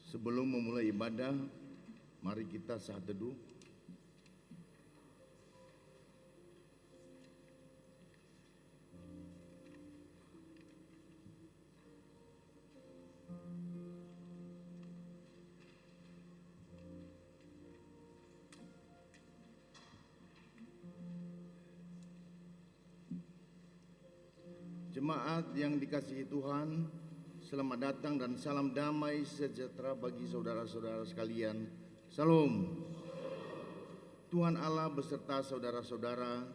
Sebelum memulai ibadah, mari kita saat teduh. Jemaat yang dikasihi Tuhan, selamat datang dan salam damai sejahtera bagi saudara-saudara sekalian. Salam. Tuhan Allah beserta saudara-saudara.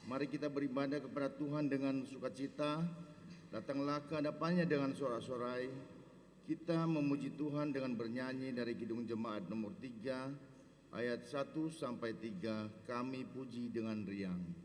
Mari kita beribadah kepada Tuhan dengan sukacita. Datanglah ke hadapannya dengan sorak-sorai. Kita memuji Tuhan dengan bernyanyi dari Kidung Jemaat nomor 3 ayat 1 sampai 3. Kami puji dengan riang.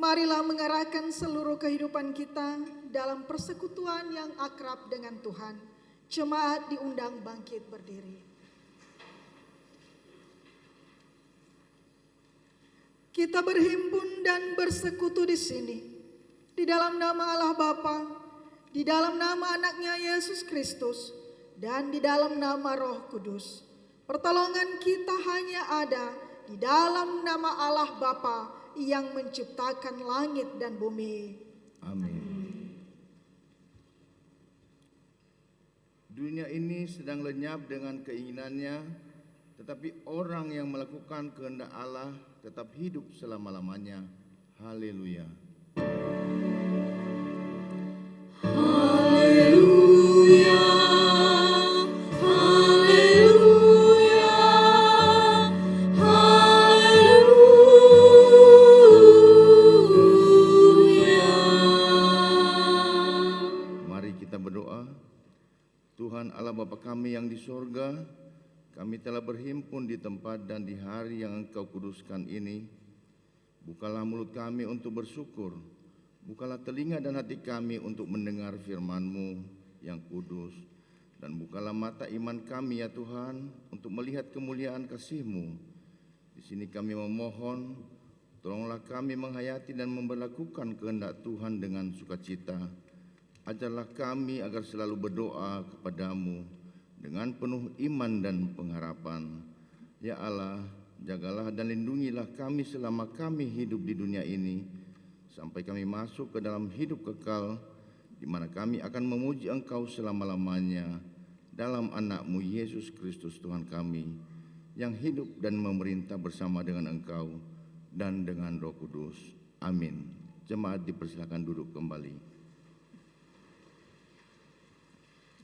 Marilah mengarahkan seluruh kehidupan kita dalam persekutuan yang akrab dengan Tuhan. Jemaat diundang bangkit berdiri. Kita berhimpun dan bersekutu di sini, di dalam nama Allah Bapa, di dalam nama anaknya Yesus Kristus, dan di dalam nama Roh Kudus. Pertolongan kita hanya ada di dalam nama Allah Bapa yang menciptakan langit dan bumi. Amin. Dunia ini sedang lenyap dengan keinginannya, tetapi orang yang melakukan kehendak Allah tetap hidup selama-lamanya. Haleluya. Haleluya. Tuhan Allah Bapa kami yang di sorga, kami telah berhimpun di tempat dan di hari yang Engkau kuduskan ini. Bukalah mulut kami untuk bersyukur, bukalah telinga dan hati kami untuk mendengar firman-Mu yang kudus, dan bukalah mata iman kami ya Tuhan untuk melihat kemuliaan kasih-Mu. Di sini kami memohon, tolonglah kami menghayati dan memberlakukan kehendak Tuhan dengan sukacita. Ajarlah kami agar selalu berdoa kepadamu dengan penuh iman dan pengharapan. Ya Allah, jagalah dan lindungilah kami selama kami hidup di dunia ini, sampai kami masuk ke dalam hidup kekal, di mana kami akan memuji Engkau selama-lamanya dalam anak-Mu Yesus Kristus Tuhan kami, yang hidup dan memerintah bersama dengan Engkau dan dengan Roh Kudus. Amin. Jemaat dipersilakan duduk kembali.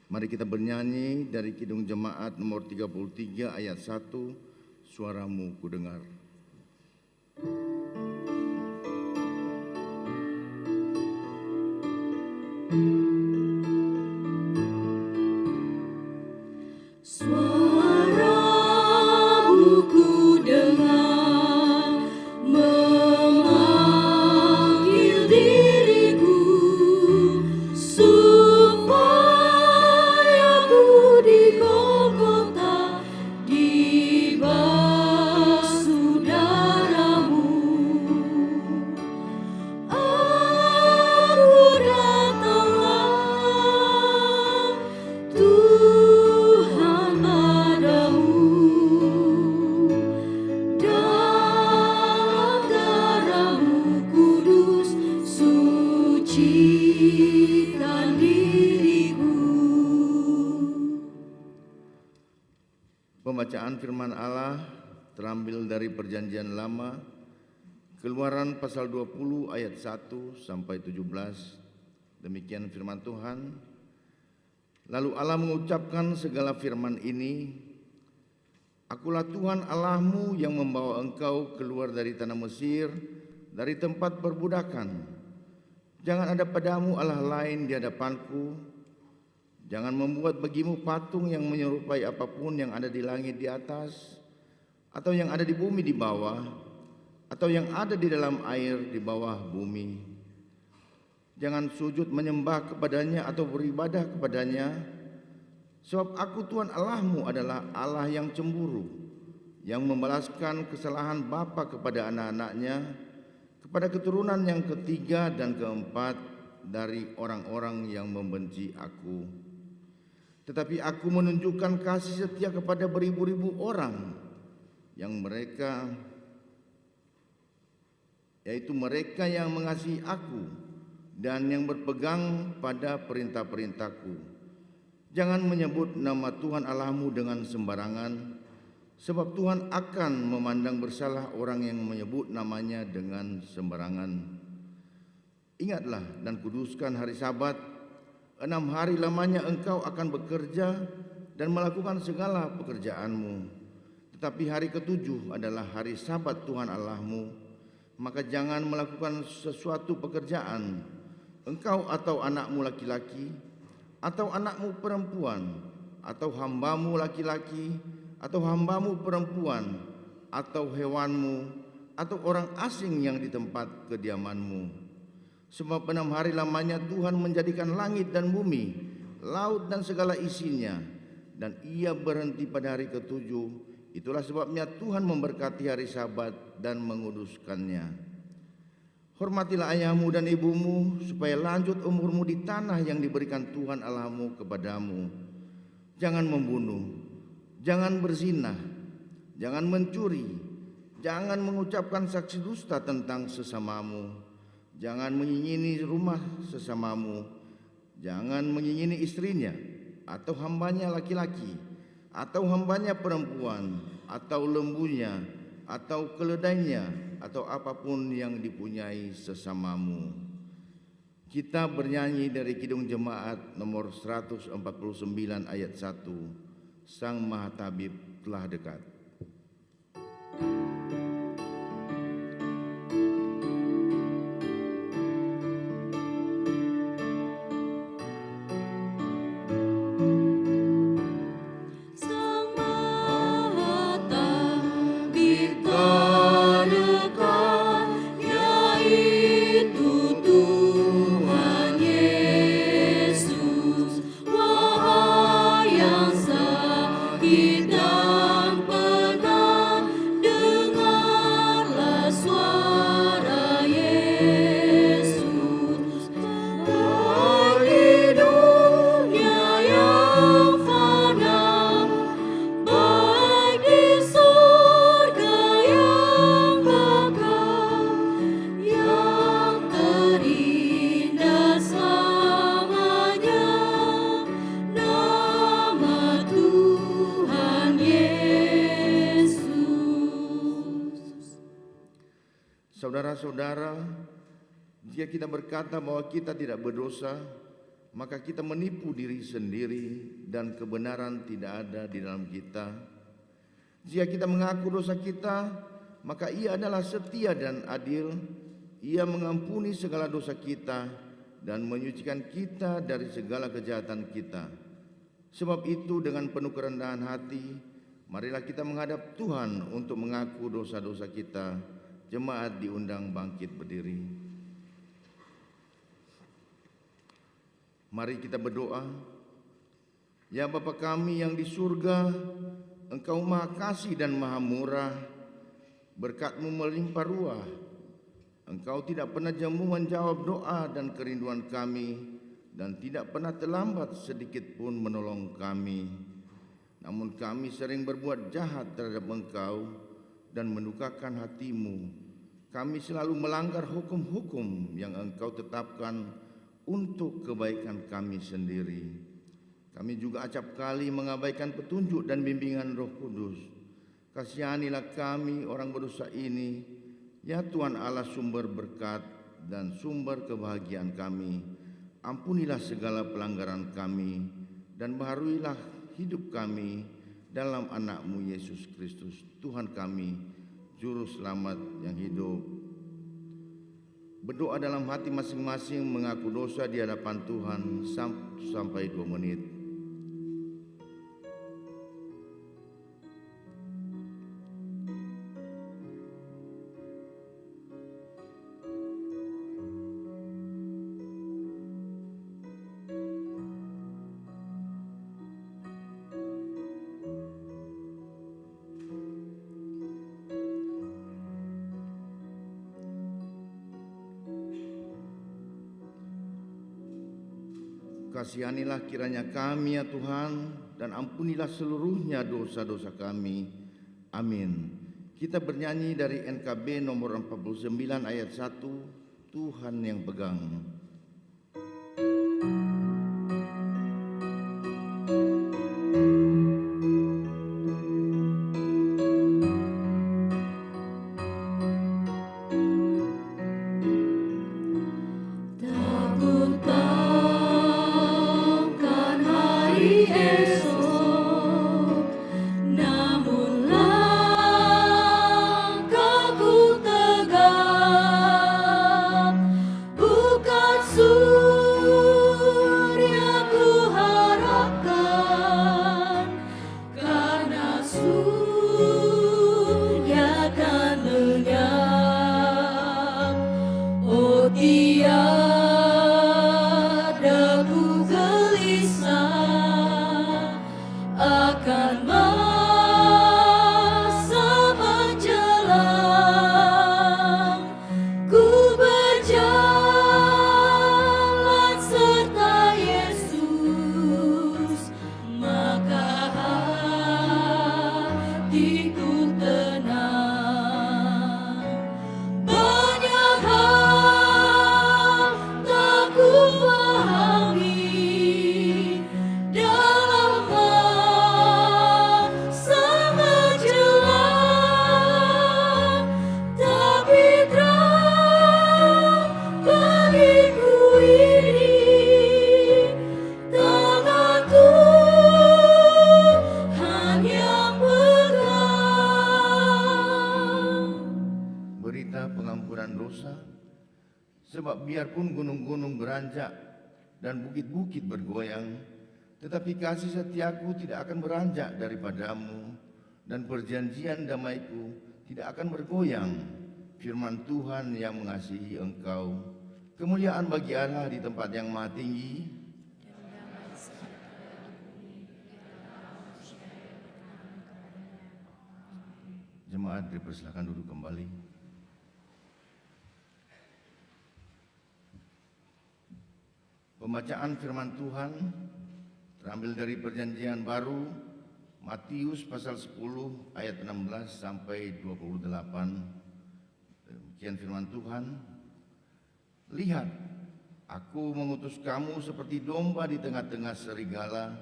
Mari kita bernyanyi dari Kidung Jemaat nomor 33 ayat 1, Suaramu Kudengar. Suaramu kudengar, memanggil diriku, supaya ku di Golgota dibasuh darah-Mu. Aku datanglah, Tuhan padamu, dalam darah-Mu kudus sucikan diriku. Pembacaan firman Allah terambil dari Perjanjian Lama, Keluaran pasal 20 ayat 1 sampai 17. Demikian firman Tuhan. Lalu Allah mengucapkan segala firman ini, Akulah Tuhan Allahmu yang membawa engkau keluar dari tanah Mesir, dari tempat perbudakan. Jangan ada padamu Allah lain di hadapanku. Jangan membuat bagimu patung yang menyerupai apapun yang ada di langit di atas, atau yang ada di bumi di bawah, atau yang ada di dalam air di bawah bumi. Jangan sujud menyembah kepadanya atau beribadah kepadanya, sebab Aku Tuhan Allahmu adalah Allah yang cemburu, yang membalaskan kesalahan bapa kepada anak-anaknya, kepada keturunan yang ketiga dan keempat dari orang-orang yang membenci Aku. Tetapi Aku menunjukkan kasih setia kepada beribu-ribu orang, yang mereka, yaitu mereka yang mengasihi Aku dan yang berpegang pada perintah-perintah-Ku. Jangan menyebut nama Tuhan Allahmu dengan sembarangan, sebab Tuhan akan memandang bersalah orang yang menyebut namanya dengan sembarangan. Ingatlah dan kuduskan hari Sabat. 6 hari lamanya engkau akan bekerja dan melakukan segala pekerjaanmu. Tetapi hari ke-7 adalah hari Sabat Tuhan Allahmu. Maka jangan melakukan sesuatu pekerjaan, engkau atau anakmu laki-laki, atau anakmu perempuan, atau hambamu laki-laki, atau hambamu perempuan, atau hewanmu, atau orang asing yang di tempat kediamanmu. Sebab 6 hari lamanya Tuhan menjadikan langit dan bumi, laut dan segala isinya, dan Ia berhenti pada hari ke-7. Itulah sebabnya Tuhan memberkati hari Sabat dan menguduskannya. Hormatilah ayahmu dan ibumu, supaya lanjut umurmu di tanah yang diberikan Tuhan Allahmu kepadamu. Jangan membunuh, jangan berzina, jangan mencuri, jangan mengucapkan saksi dusta tentang sesamamu, jangan menyinyini rumah sesamamu, jangan menyinyini istrinya, atau hambanya laki-laki, atau hambanya perempuan, atau lembunya, atau keledainya, atau apapun yang dipunyai sesamamu. Kita bernyanyi dari Kidung Jemaat nomor 149 ayat 1, Sang Mahatabib telah dekat. Wahai yang sakit dan Saudara-saudara, jika kita berkata bahwa kita tidak berdosa, maka kita menipu diri sendiri dan kebenaran tidak ada di dalam kita. Jika kita mengaku dosa kita, maka Ia adalah setia dan adil. Ia mengampuni segala dosa kita dan menyucikan kita dari segala kejahatan kita. Sebab itu dengan penuh kerendahan hati, marilah kita menghadap Tuhan untuk mengaku dosa-dosa kita. Jemaat diundang bangkit berdiri. Mari kita berdoa. Ya Bapa kami yang di surga, Engkau Maha Kasih dan Maha Murah, berkat-Mu melimpah ruah. Engkau tidak pernah jemu menjawab doa dan kerinduan kami, dan tidak pernah terlambat sedikit pun menolong kami. Namun kami sering berbuat jahat terhadap Engkau dan mendukakan hati-Mu. Kami selalu melanggar hukum-hukum yang Engkau tetapkan untuk kebaikan kami sendiri. Kami juga acap kali mengabaikan petunjuk dan bimbingan Roh Kudus. Kasihanilah kami orang berdosa ini, ya Tuhan Allah sumber berkat dan sumber kebahagiaan kami. Ampunilah segala pelanggaran kami dan baharuilah hidup kami dalam anak-Mu Yesus Kristus, Tuhan kami, Juru Selamat yang hidup. Berdoa dalam hati masing-masing mengaku dosa di hadapan Tuhan sampai 2 menit. Kasihanilah kiranya kami ya Tuhan, dan ampunilah seluruhnya dosa-dosa kami. Amin. Kita bernyanyi dari NKB nomor 49 ayat 1, Tuhan yang pegang. Sebab biarpun gunung-gunung beranjak dan bukit-bukit bergoyang, tetapi kasih setiaku tidak akan beranjak daripadamu, dan perjanjian damaiku tidak akan bergoyang. Firman Tuhan yang mengasihi engkau. Kemuliaan bagi Allah di tempat yang maha tinggi. Jemaat dipersilakan duduk kembali. Pembacaan firman Tuhan terambil dari Perjanjian Baru, Matius pasal 10 ayat 16 sampai 28. Demikian firman Tuhan. Lihat, aku mengutus kamu seperti domba di tengah-tengah serigala.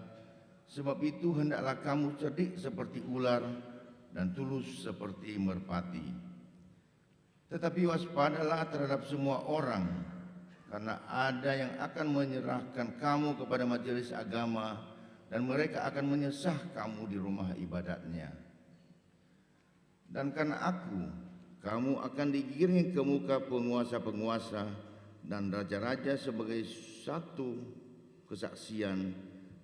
Sebab itu hendaklah kamu cerdik seperti ular dan tulus seperti merpati. Tetapi waspadalah terhadap semua orang, karena ada yang akan menyerahkan kamu kepada majelis agama dan mereka akan menyesah kamu di rumah ibadatnya. Dan karena aku, kamu akan digiring ke muka penguasa-penguasa dan raja-raja sebagai satu kesaksian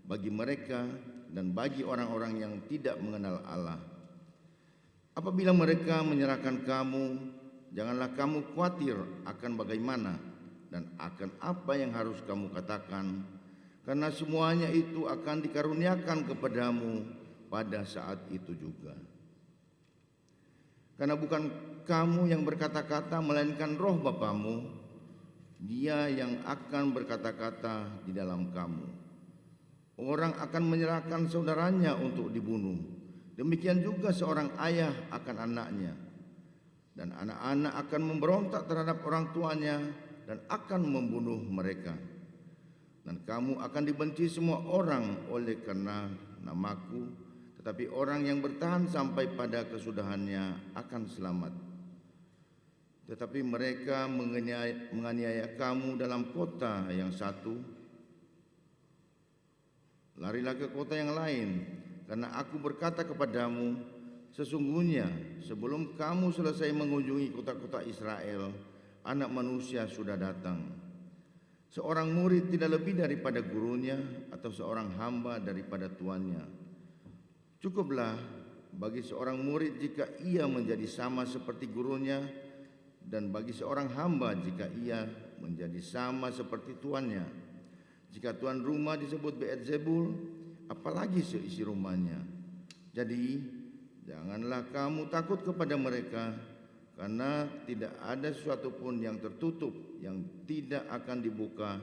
bagi mereka dan bagi orang-orang yang tidak mengenal Allah. Apabila mereka menyerahkan kamu, janganlah kamu khawatir akan bagaimana dan akan apa yang harus kamu katakan, karena semuanya itu akan dikaruniakan kepadamu pada saat itu juga. Karena bukan kamu yang berkata-kata, melainkan Roh Bapamu, Dia yang akan berkata-kata di dalam kamu. Orang akan menyerahkan saudaranya untuk dibunuh, demikian juga seorang ayah akan anaknya, dan anak-anak akan memberontak terhadap orang tuanya dan akan membunuh mereka. Dan kamu akan dibenci semua orang oleh karena namaku, tetapi orang yang bertahan sampai pada kesudahannya akan selamat. Tetapi mereka menganiaya kamu dalam kota yang satu, larilah ke kota yang lain, karena aku berkata kepadamu, sesungguhnya sebelum kamu selesai mengunjungi kota-kota Israel, Anak Manusia sudah datang. Seorang murid tidak lebih daripada gurunya, atau seorang hamba daripada tuannya. Cukuplah bagi seorang murid jika ia menjadi sama seperti gurunya, dan bagi seorang hamba jika ia menjadi sama seperti tuannya. Jika tuan rumah disebut Beelzebul, apalagi seisi rumahnya. Jadi janganlah kamu takut kepada mereka, karena tidak ada sesuatu pun yang tertutup yang tidak akan dibuka,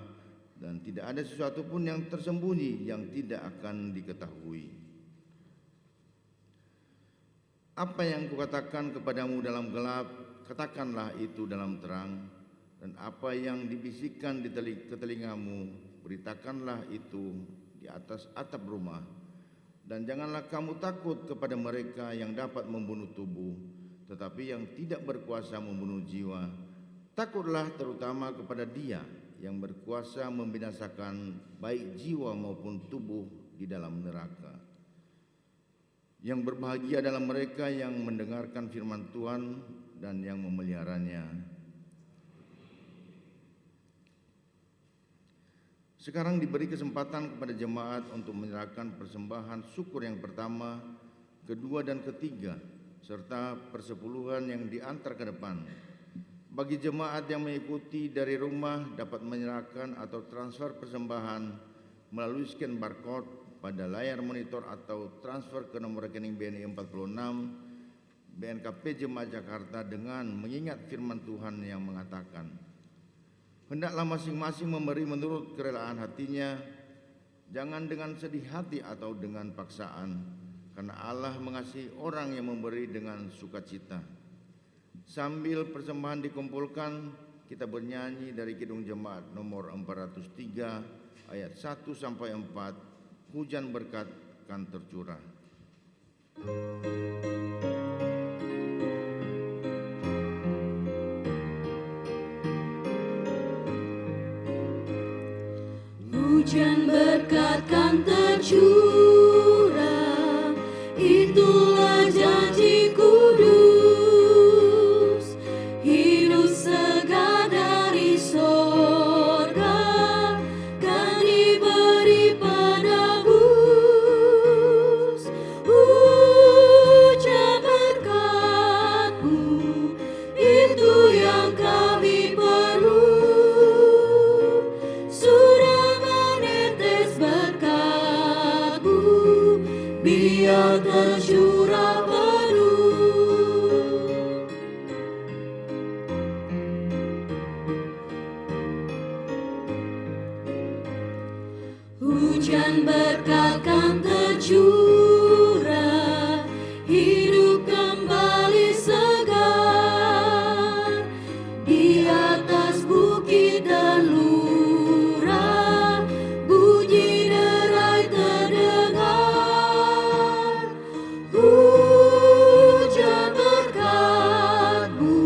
dan tidak ada sesuatu pun yang tersembunyi yang tidak akan diketahui. Apa yang kukatakan kepadamu dalam gelap, katakanlah itu dalam terang, dan apa yang dibisikkan di telingamu, beritakanlah itu di atas atap rumah. Dan janganlah kamu takut kepada mereka yang dapat membunuh tubuh, tetapi yang tidak berkuasa membunuh jiwa. Takutlah terutama kepada Dia yang berkuasa membinasakan baik jiwa maupun tubuh di dalam neraka. Yang berbahagia adalah mereka yang mendengarkan firman Tuhan dan yang memeliharanya. Sekarang diberi kesempatan kepada jemaat untuk menyerahkan persembahan syukur yang pertama, kedua dan ketiga, serta persepuluhan yang diantar ke depan. Bagi jemaat yang mengikuti dari rumah dapat menyerahkan atau transfer persembahan melalui scan barcode pada layar monitor atau transfer ke nomor rekening BNI 46 BNKP Jemaat Jakarta dengan mengingat firman Tuhan yang mengatakan, hendaklah masing-masing memberi menurut kerelaan hatinya, jangan dengan sedih hati atau dengan paksaan, karena Allah mengasihi orang yang memberi dengan sukacita. Sambil persembahan dikumpulkan, kita bernyanyi dari Kidung Jemaat nomor 403 ayat 1 sampai 4, hujan berkat kan tercurah. Hujan berkat kan tercurah, itulah janji kudus, hidup segar dari sorga kan diberi penebus. Hujan berkat-Mu, itu yang kami perlu. Biar tercurah penuh. Hujan berkat kan tercurah, hidup kembali segar di atas bukit dan lurah, bunyi derai terdengar. Hujan berkat-Mu,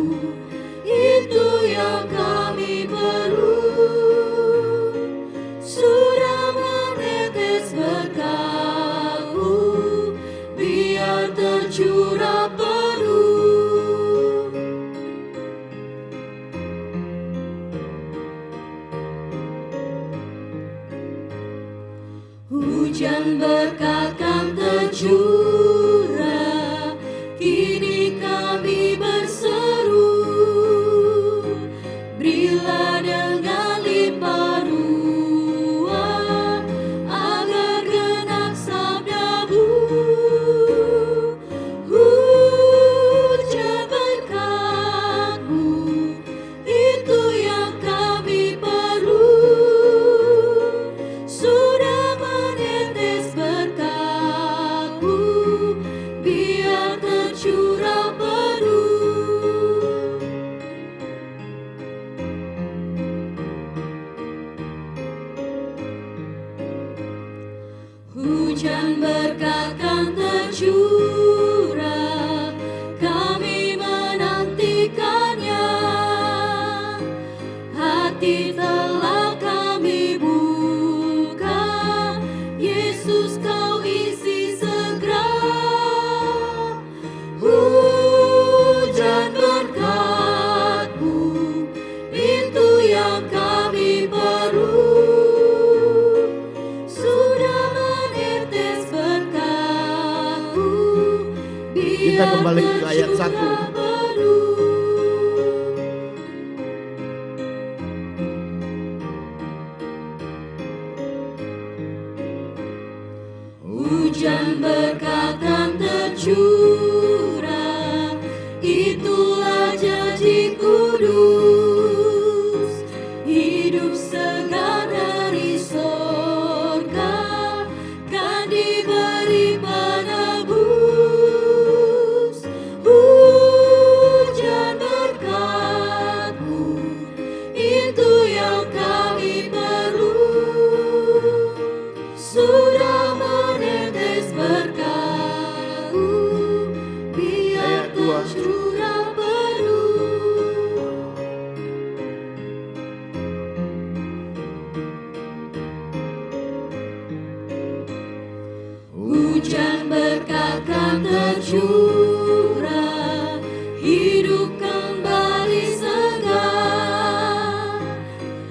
hidup kembali segar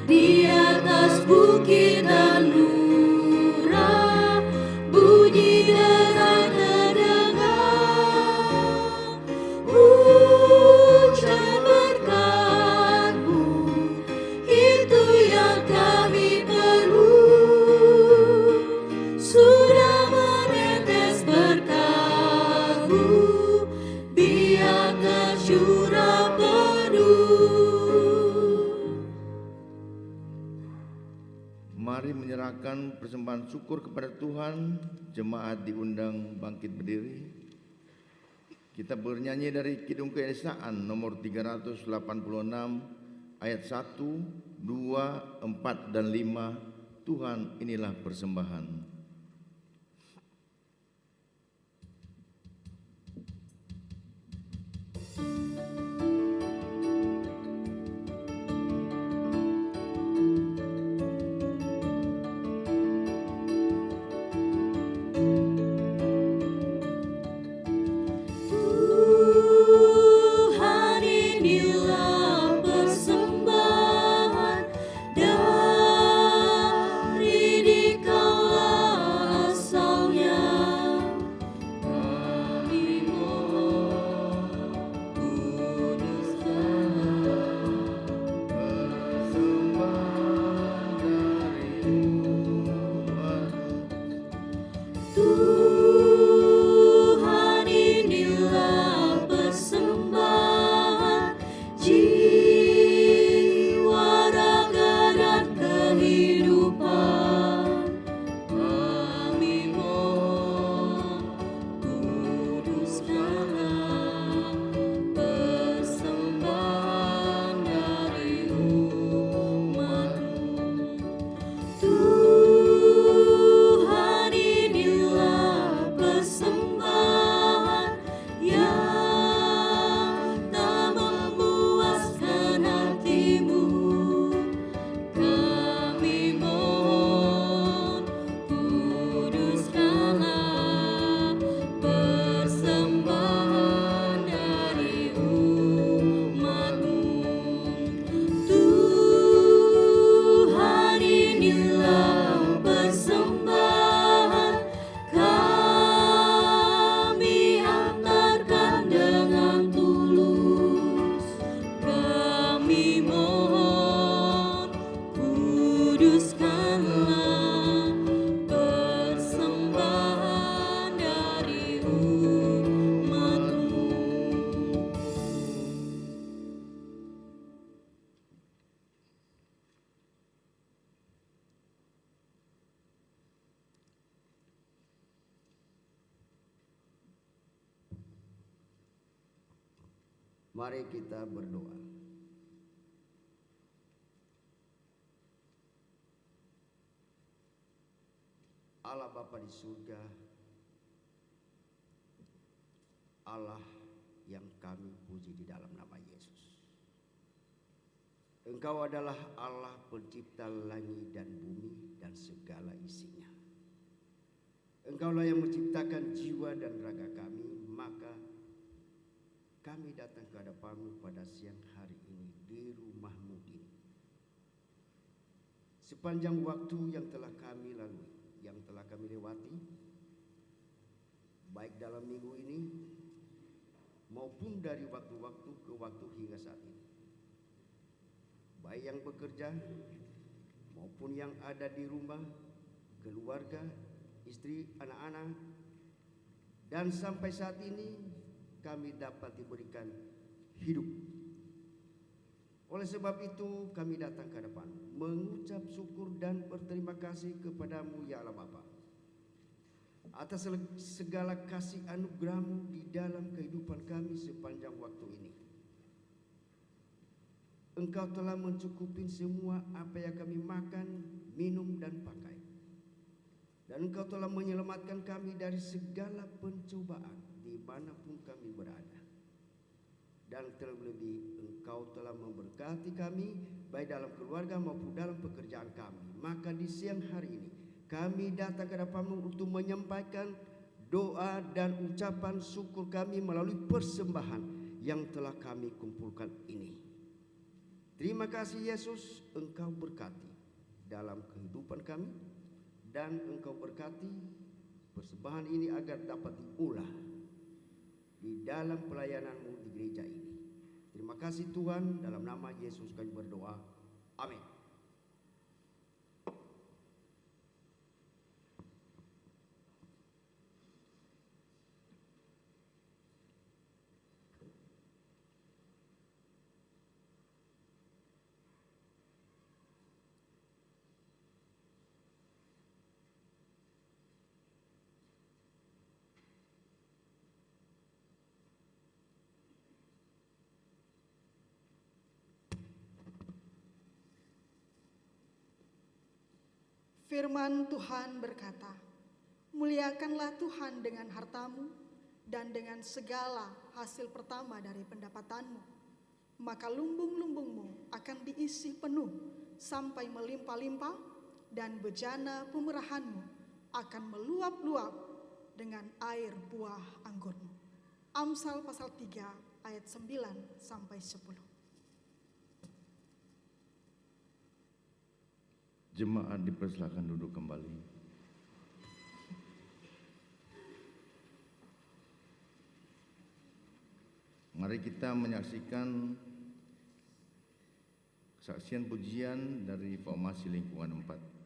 di atas bukit dan lurah, bunyi derai terdengar, hujan berkat-Mu itu yang kami perlu, sudah menetes berkat-Mu biar tercurah penuh. Mari menyerahkan persembahan syukur kepada Tuhan. Jemaat diundang bangkit berdiri. Kita bernyanyi dari Kidung Keesaan nomor 386 ayat 1, 2, 4, dan 5. Tuhan, inilah persembahan. Tuhan, inilah persembahan dari Dikaulah asalnya. Kami mohon kuduskanlah Persembahan dari Tuhan, inilah persembahan jiwa, raga, dan kehidupan. Kami mohon kuduskanlah persembahan dari umat-Mu. Tuhan, inilah persembahan yang tak memuaskan hati-Mu. Kami mohon kuduskanlah persembahan dari umat-Mu. Tuhan, inilah persembahan kami hantarkan dengan tulus. Kami mohon kuduskanlah persembahan dari umat-Mu. Mari kita berdoa. Allah Bapa di surga, Allah yang kami puji di dalam nama Yesus. Engkau adalah Allah pencipta langit dan bumi dan segala isinya. Engkaulah yang menciptakan jiwa dan raga kami, maka kami datang ke hadapan-Mu pada siang hari ini di rumah-Mu ini. Sepanjang waktu yang telah kami lalui, yang telah kami lewati, baik dalam minggu ini maupun dari waktu-waktu ke waktu hingga saat ini, baik yang bekerja maupun yang ada di rumah, keluarga, istri, anak-anak, dan sampai saat ini kami dapat diberikan hidup. Oleh sebab itu kami datang ke hadapan mengucap syukur dan berterima kasih kepada-Mu ya Allah Bapa, atas segala kasih anugerah-Mu di dalam kehidupan kami sepanjang waktu ini. Engkau telah mencukupi semua apa yang kami makan, minum, dan pakai. Dan Engkau telah menyelamatkan kami dari segala pencobaan dimanapun kami berada. Dan terlebih Engkau telah memberkati kami baik dalam keluarga maupun dalam pekerjaan kami. Maka di siang hari ini kami datang ke hadapan-Mu untuk menyampaikan doa dan ucapan syukur kami melalui persembahan yang telah kami kumpulkan ini. Terima kasih Yesus, Engkau berkati dalam kehidupan kami, dan Engkau berkati persembahan ini agar dapat diulah di dalam pelayanan-Mu di gereja ini. Terima kasih Tuhan, dalam nama Yesus kami berdoa. Amin. Firman Tuhan berkata, muliakanlah Tuhan dengan hartamu dan dengan segala hasil pertama dari pendapatanmu. Maka lumbung-lumbungmu akan diisi penuh sampai melimpah-limpah, dan bejana pemerahanmu akan meluap-luap dengan air buah anggurmu. Amsal pasal 3 ayat 9 sampai 10. Jemaat dipersilakan duduk kembali. Mari kita menyaksikan kesaksian pujian dari Formasi Lingkungan 4.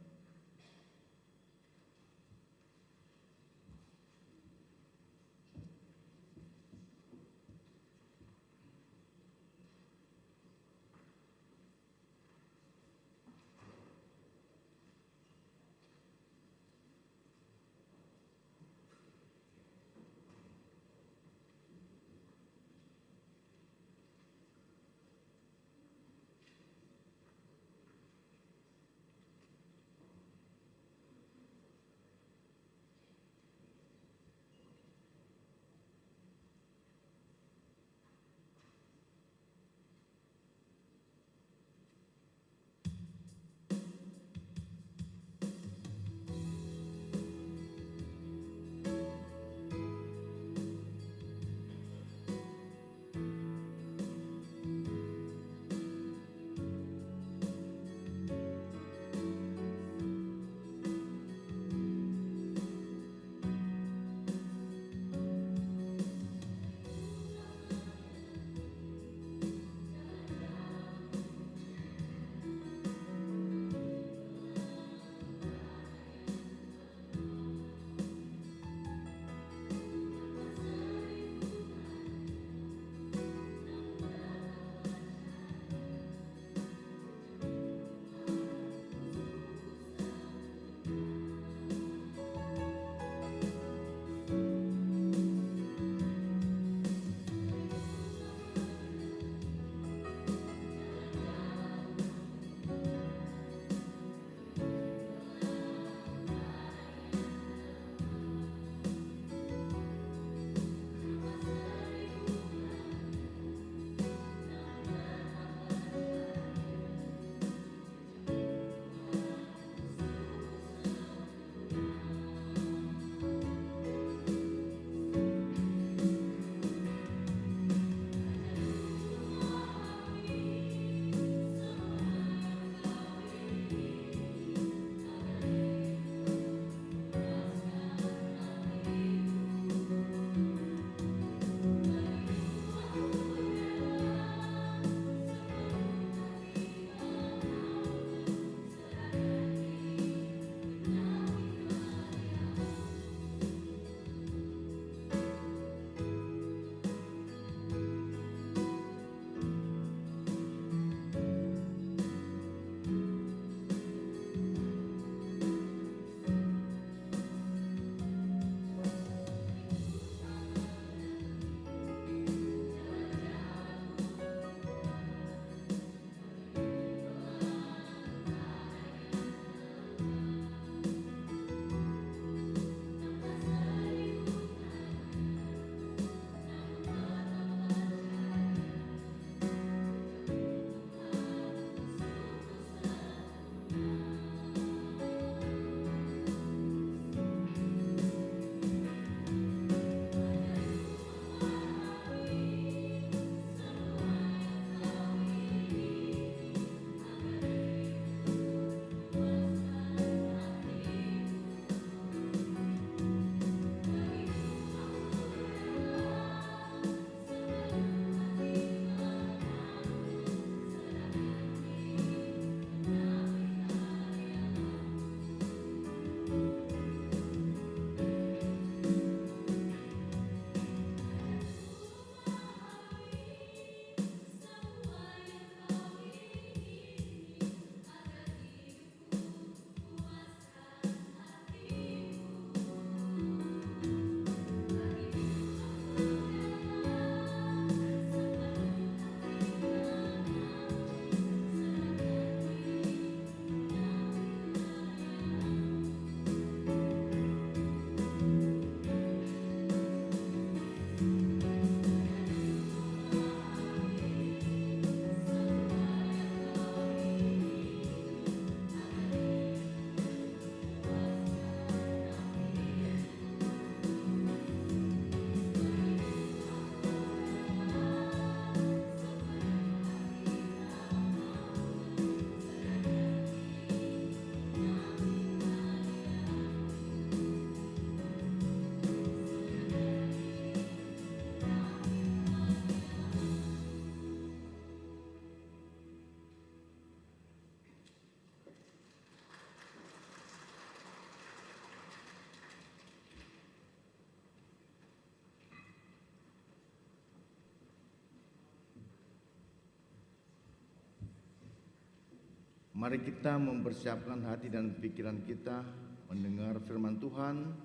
Mari kita mempersiapkan hati dan pikiran kita mendengar firman Tuhan.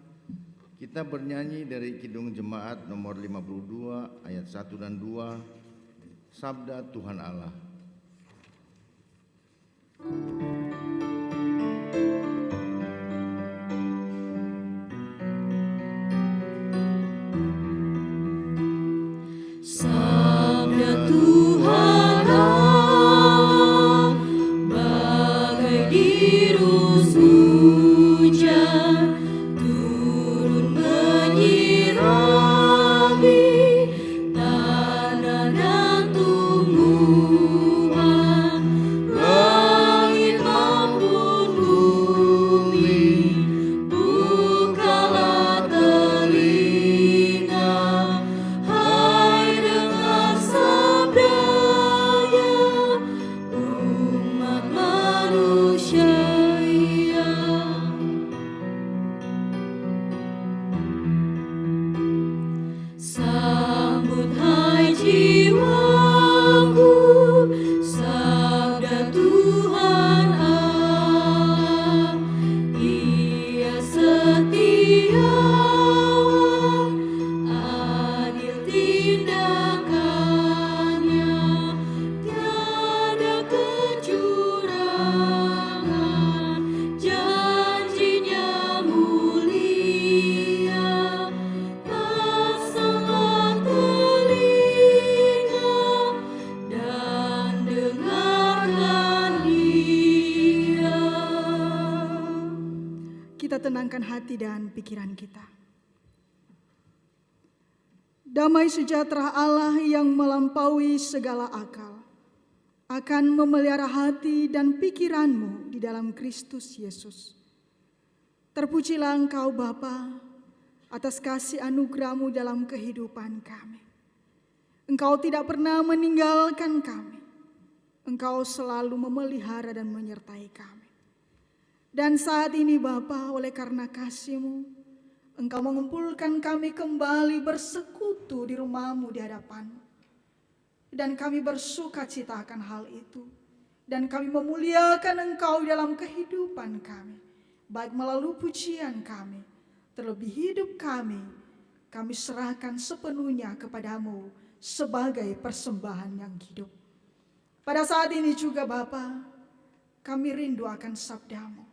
Kita bernyanyi dari Kidung Jemaat nomor 52 ayat 1 dan 2, Sabda Tuhan Allah. Sabda Tuhan Allah bagai dirus hujan turun menyirami tanah dan tumbuhan, langit maupun bumi. Bukalah telinga, hai dengar sabdanya, umat manusia. Sambut hai jiwaku, sabda Tuhan Allah. Ia setiawan, adil tindakannya, tiada kecurangan, janjinya mulia. Pasanglah telinga dan dengarkan Dia. Kita tenangkan hati dan pikiran kita. Damai sejahtera Allah yang melampaui segala akal akan memelihara hati dan pikiranmu di dalam Kristus Yesus. Terpujilah Engkau Bapa atas kasih anugerah-Mu dalam kehidupan kami. Engkau tidak pernah meninggalkan kami. Engkau selalu memelihara dan menyertai kami. Dan saat ini Bapa, oleh karena kasih-Mu, Engkau mengumpulkan kami kembali bersekutu di rumah-Mu di hadapan-Mu. Dan kami bersuka cita akan hal itu. Dan kami memuliakan Engkau dalam kehidupan kami. Baik melalui pujian kami, terlebih hidup kami serahkan sepenuhnya kepadamu sebagai persembahan yang hidup. Pada saat ini juga Bapa, kami rindu akan sabda-Mu.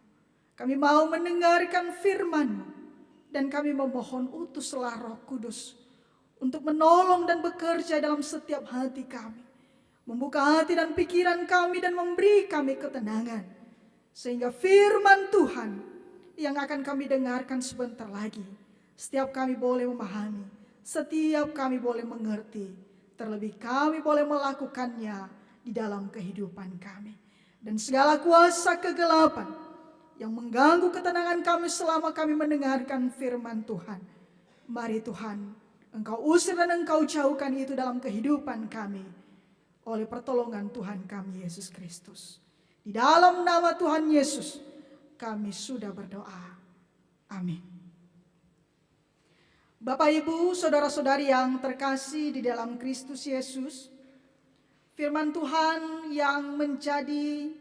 Kami mau mendengarkan firman-Mu, dan kami memohon utuslah Roh Kudus untuk menolong dan bekerja dalam setiap hati kami, membuka hati dan pikiran kami dan memberi kami ketenangan, sehingga firman Tuhan yang akan kami dengarkan sebentar lagi, setiap kami boleh memahami, setiap kami boleh mengerti, terlebih kami boleh melakukannya di dalam kehidupan kami. Dan segala kuasa kegelapan yang mengganggu ketenangan kami selama kami mendengarkan firman Tuhan, mari Tuhan, Engkau usir dan Engkau jauhkan itu dalam kehidupan kami oleh pertolongan Tuhan kami Yesus Kristus. Di dalam nama Tuhan Yesus kami sudah berdoa. Amin. Bapak, Ibu, saudara-saudari yang terkasih di dalam Kristus Yesus, firman Tuhan yang menjadi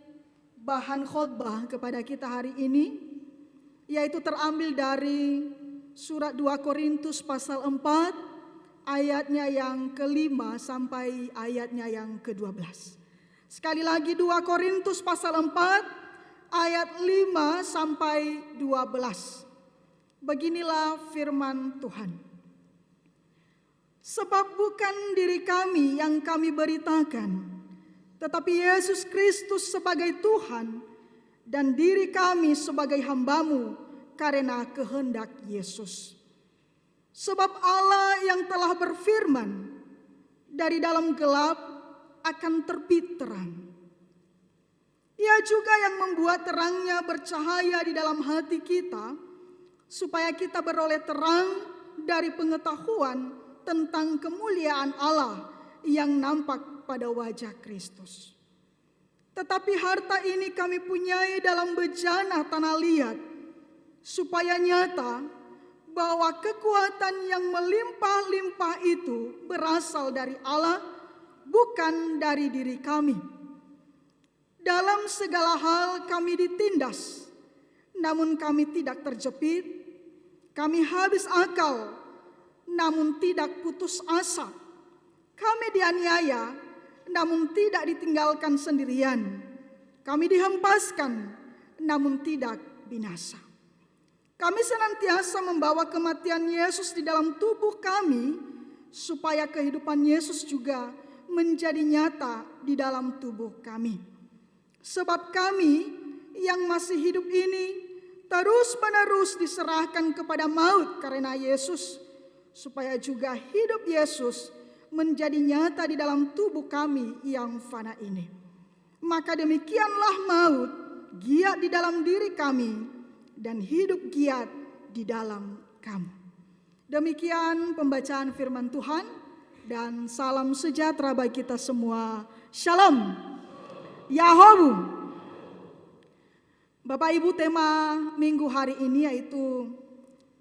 bahan khotbah kepada kita hari ini, yaitu terambil dari surat 2 Korintus pasal 4, ayatnya yang ke-5 sampai ayatnya yang ke-12. Sekali lagi 2 Korintus pasal 4, ayat 5 sampai 12. Beginilah firman Tuhan. Sebab bukan diri kami yang kami beritakan, tetapi Yesus Kristus sebagai Tuhan, dan diri kami sebagai hamba-Mu karena kehendak Yesus. Sebab Allah yang telah berfirman, dari dalam gelap akan terbit terang. Ia juga yang membuat terangnya bercahaya di dalam hati kita, supaya kita beroleh terang dari pengetahuan tentang kemuliaan Allah yang nampak pada wajah Kristus. Tetapi harta ini kami punyai dalam bejana tanah liat, supaya nyata bahwa kekuatan yang melimpah-limpah itu berasal dari Allah, bukan dari diri kami. Dalam segala hal kami ditindas, namun kami tidak terjepit. Kami habis akal, namun tidak putus asa. Kami dianiaya, namun tidak ditinggalkan sendirian. Kami dihempaskan, namun tidak binasa. Kami senantiasa membawa kematian Yesus di dalam tubuh kami, supaya kehidupan Yesus juga menjadi nyata di dalam tubuh kami. Sebab kami yang masih hidup ini terus-menerus diserahkan kepada maut karena Yesus, supaya juga hidup Yesus menjadi nyata di dalam tubuh kami yang fana ini. Maka demikianlah maut giat di dalam diri kami, dan hidup giat di dalam kamu. Demikian pembacaan firman Tuhan, dan salam sejahtera bagi kita semua. Shalom. Yahobu. Bapak Ibu, tema minggu hari ini yaitu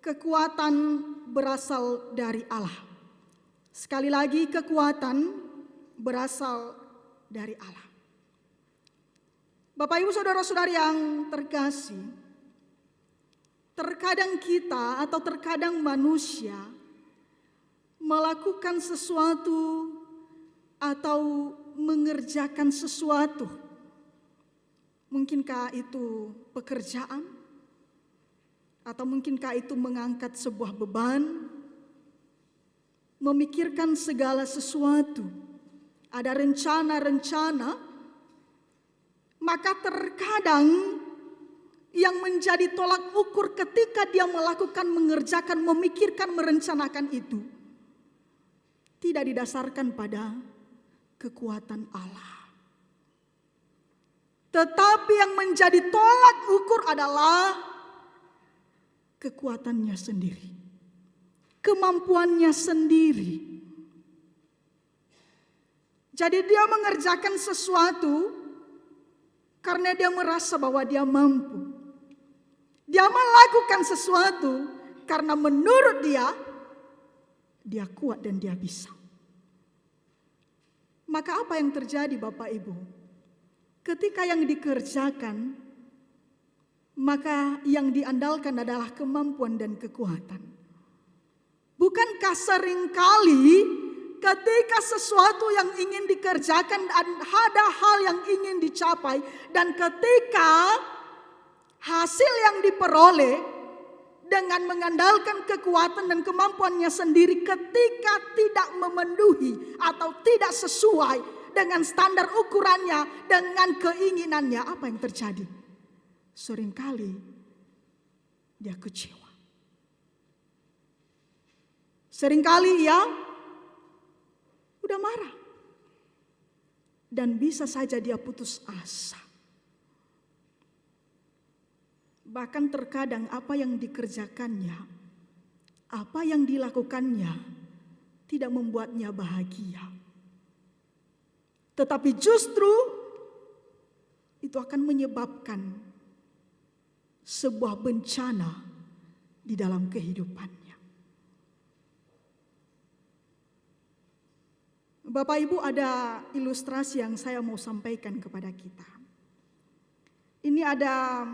kekuatan berasal dari Allah. Sekali lagi, kekuatan berasal dari Allah. Bapak Ibu saudara-saudari yang terkasih, terkadang kita atau terkadang manusia melakukan sesuatu atau mengerjakan sesuatu. Mungkinkah itu pekerjaan? Atau mungkinkah itu mengangkat sebuah beban? Memikirkan segala sesuatu. Ada rencana-rencana. Maka terkadang yang menjadi tolak ukur ketika dia melakukan, mengerjakan, memikirkan, merencanakan itu tidak didasarkan pada kekuatan Allah. Tetapi yang menjadi tolak ukur adalah kekuatannya sendiri, kemampuannya sendiri. Jadi dia mengerjakan sesuatu karena dia merasa bahwa dia mampu. Dia melakukan sesuatu karena menurut dia kuat dan dia bisa. Maka apa yang terjadi Bapak Ibu? Ketika yang dikerjakan, maka yang diandalkan adalah kemampuan dan kekuatan. Bukankah seringkali ketika sesuatu yang ingin dikerjakan dan ada hal yang ingin dicapai, dan ketika hasil yang diperoleh dengan mengandalkan kekuatan dan kemampuannya sendiri, ketika tidak memenuhi atau tidak sesuai dengan standar ukurannya, dengan keinginannya, apa yang terjadi? Seringkali dia kecewa. Seringkali ia udah marah. Dan bisa saja dia putus asa. Bahkan terkadang apa yang dikerjakannya, apa yang dilakukannya tidak membuatnya bahagia. Tetapi justru itu akan menyebabkan sebuah bencana di dalam kehidupannya. Bapak Ibu, ada ilustrasi yang saya mau sampaikan kepada kita. Ini ada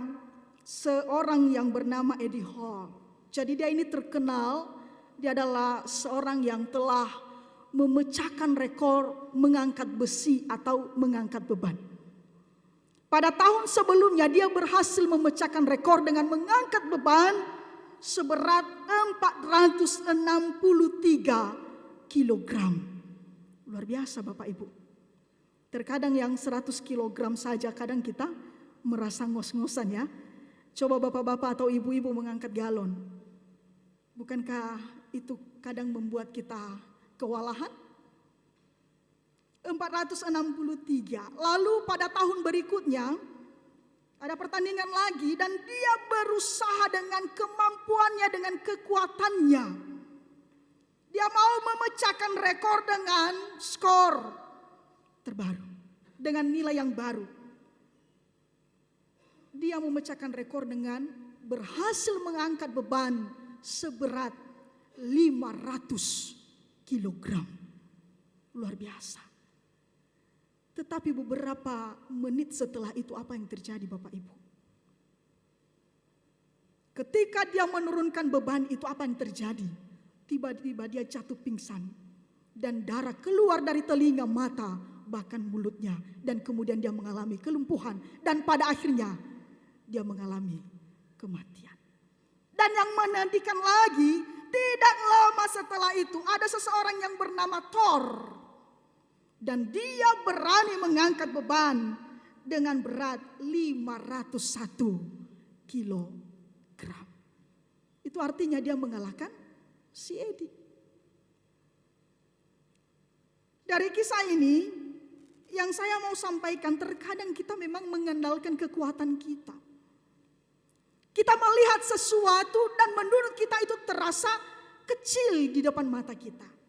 seorang yang bernama Eddie Hall. Jadi dia ini terkenal, dia adalah seorang yang telah memecahkan rekor mengangkat besi atau mengangkat beban. Pada tahun sebelumnya dia berhasil memecahkan rekor dengan mengangkat beban seberat 463 kilogram. Luar biasa Bapak Ibu. Terkadang yang 100 kilogram saja kadang kita merasa ngos-ngosan ya. Coba bapak-bapak atau ibu-ibu mengangkat galon. Bukankah itu kadang membuat kita kewalahan? 463. Lalu pada tahun berikutnya ada pertandingan lagi dan dia berusaha dengan kemampuannya, dengan kekuatannya. Dia mau memecahkan rekor dengan skor terbaru, dengan nilai yang baru. Dia memecahkan rekor dengan berhasil mengangkat beban seberat 500 kilogram. Luar biasa. Tetapi beberapa menit setelah itu apa yang terjadi Bapak Ibu? Ketika dia menurunkan beban itu apa yang terjadi? Tiba-tiba dia jatuh pingsan. Dan darah keluar dari telinga, mata, bahkan mulutnya. Dan kemudian dia mengalami kelumpuhan. Dan pada akhirnya dia mengalami kematian. Dan yang menantikan lagi, tidak lama setelah itu ada seseorang yang bernama Thor. Dan dia berani mengangkat beban dengan berat 501 kilogram. Itu artinya dia mengalahkan si Edi. Dari kisah ini yang saya mau sampaikan, terkadang kita memang mengandalkan kekuatan kita. Kita melihat sesuatu dan menurut kita itu terasa kecil di depan mata kita.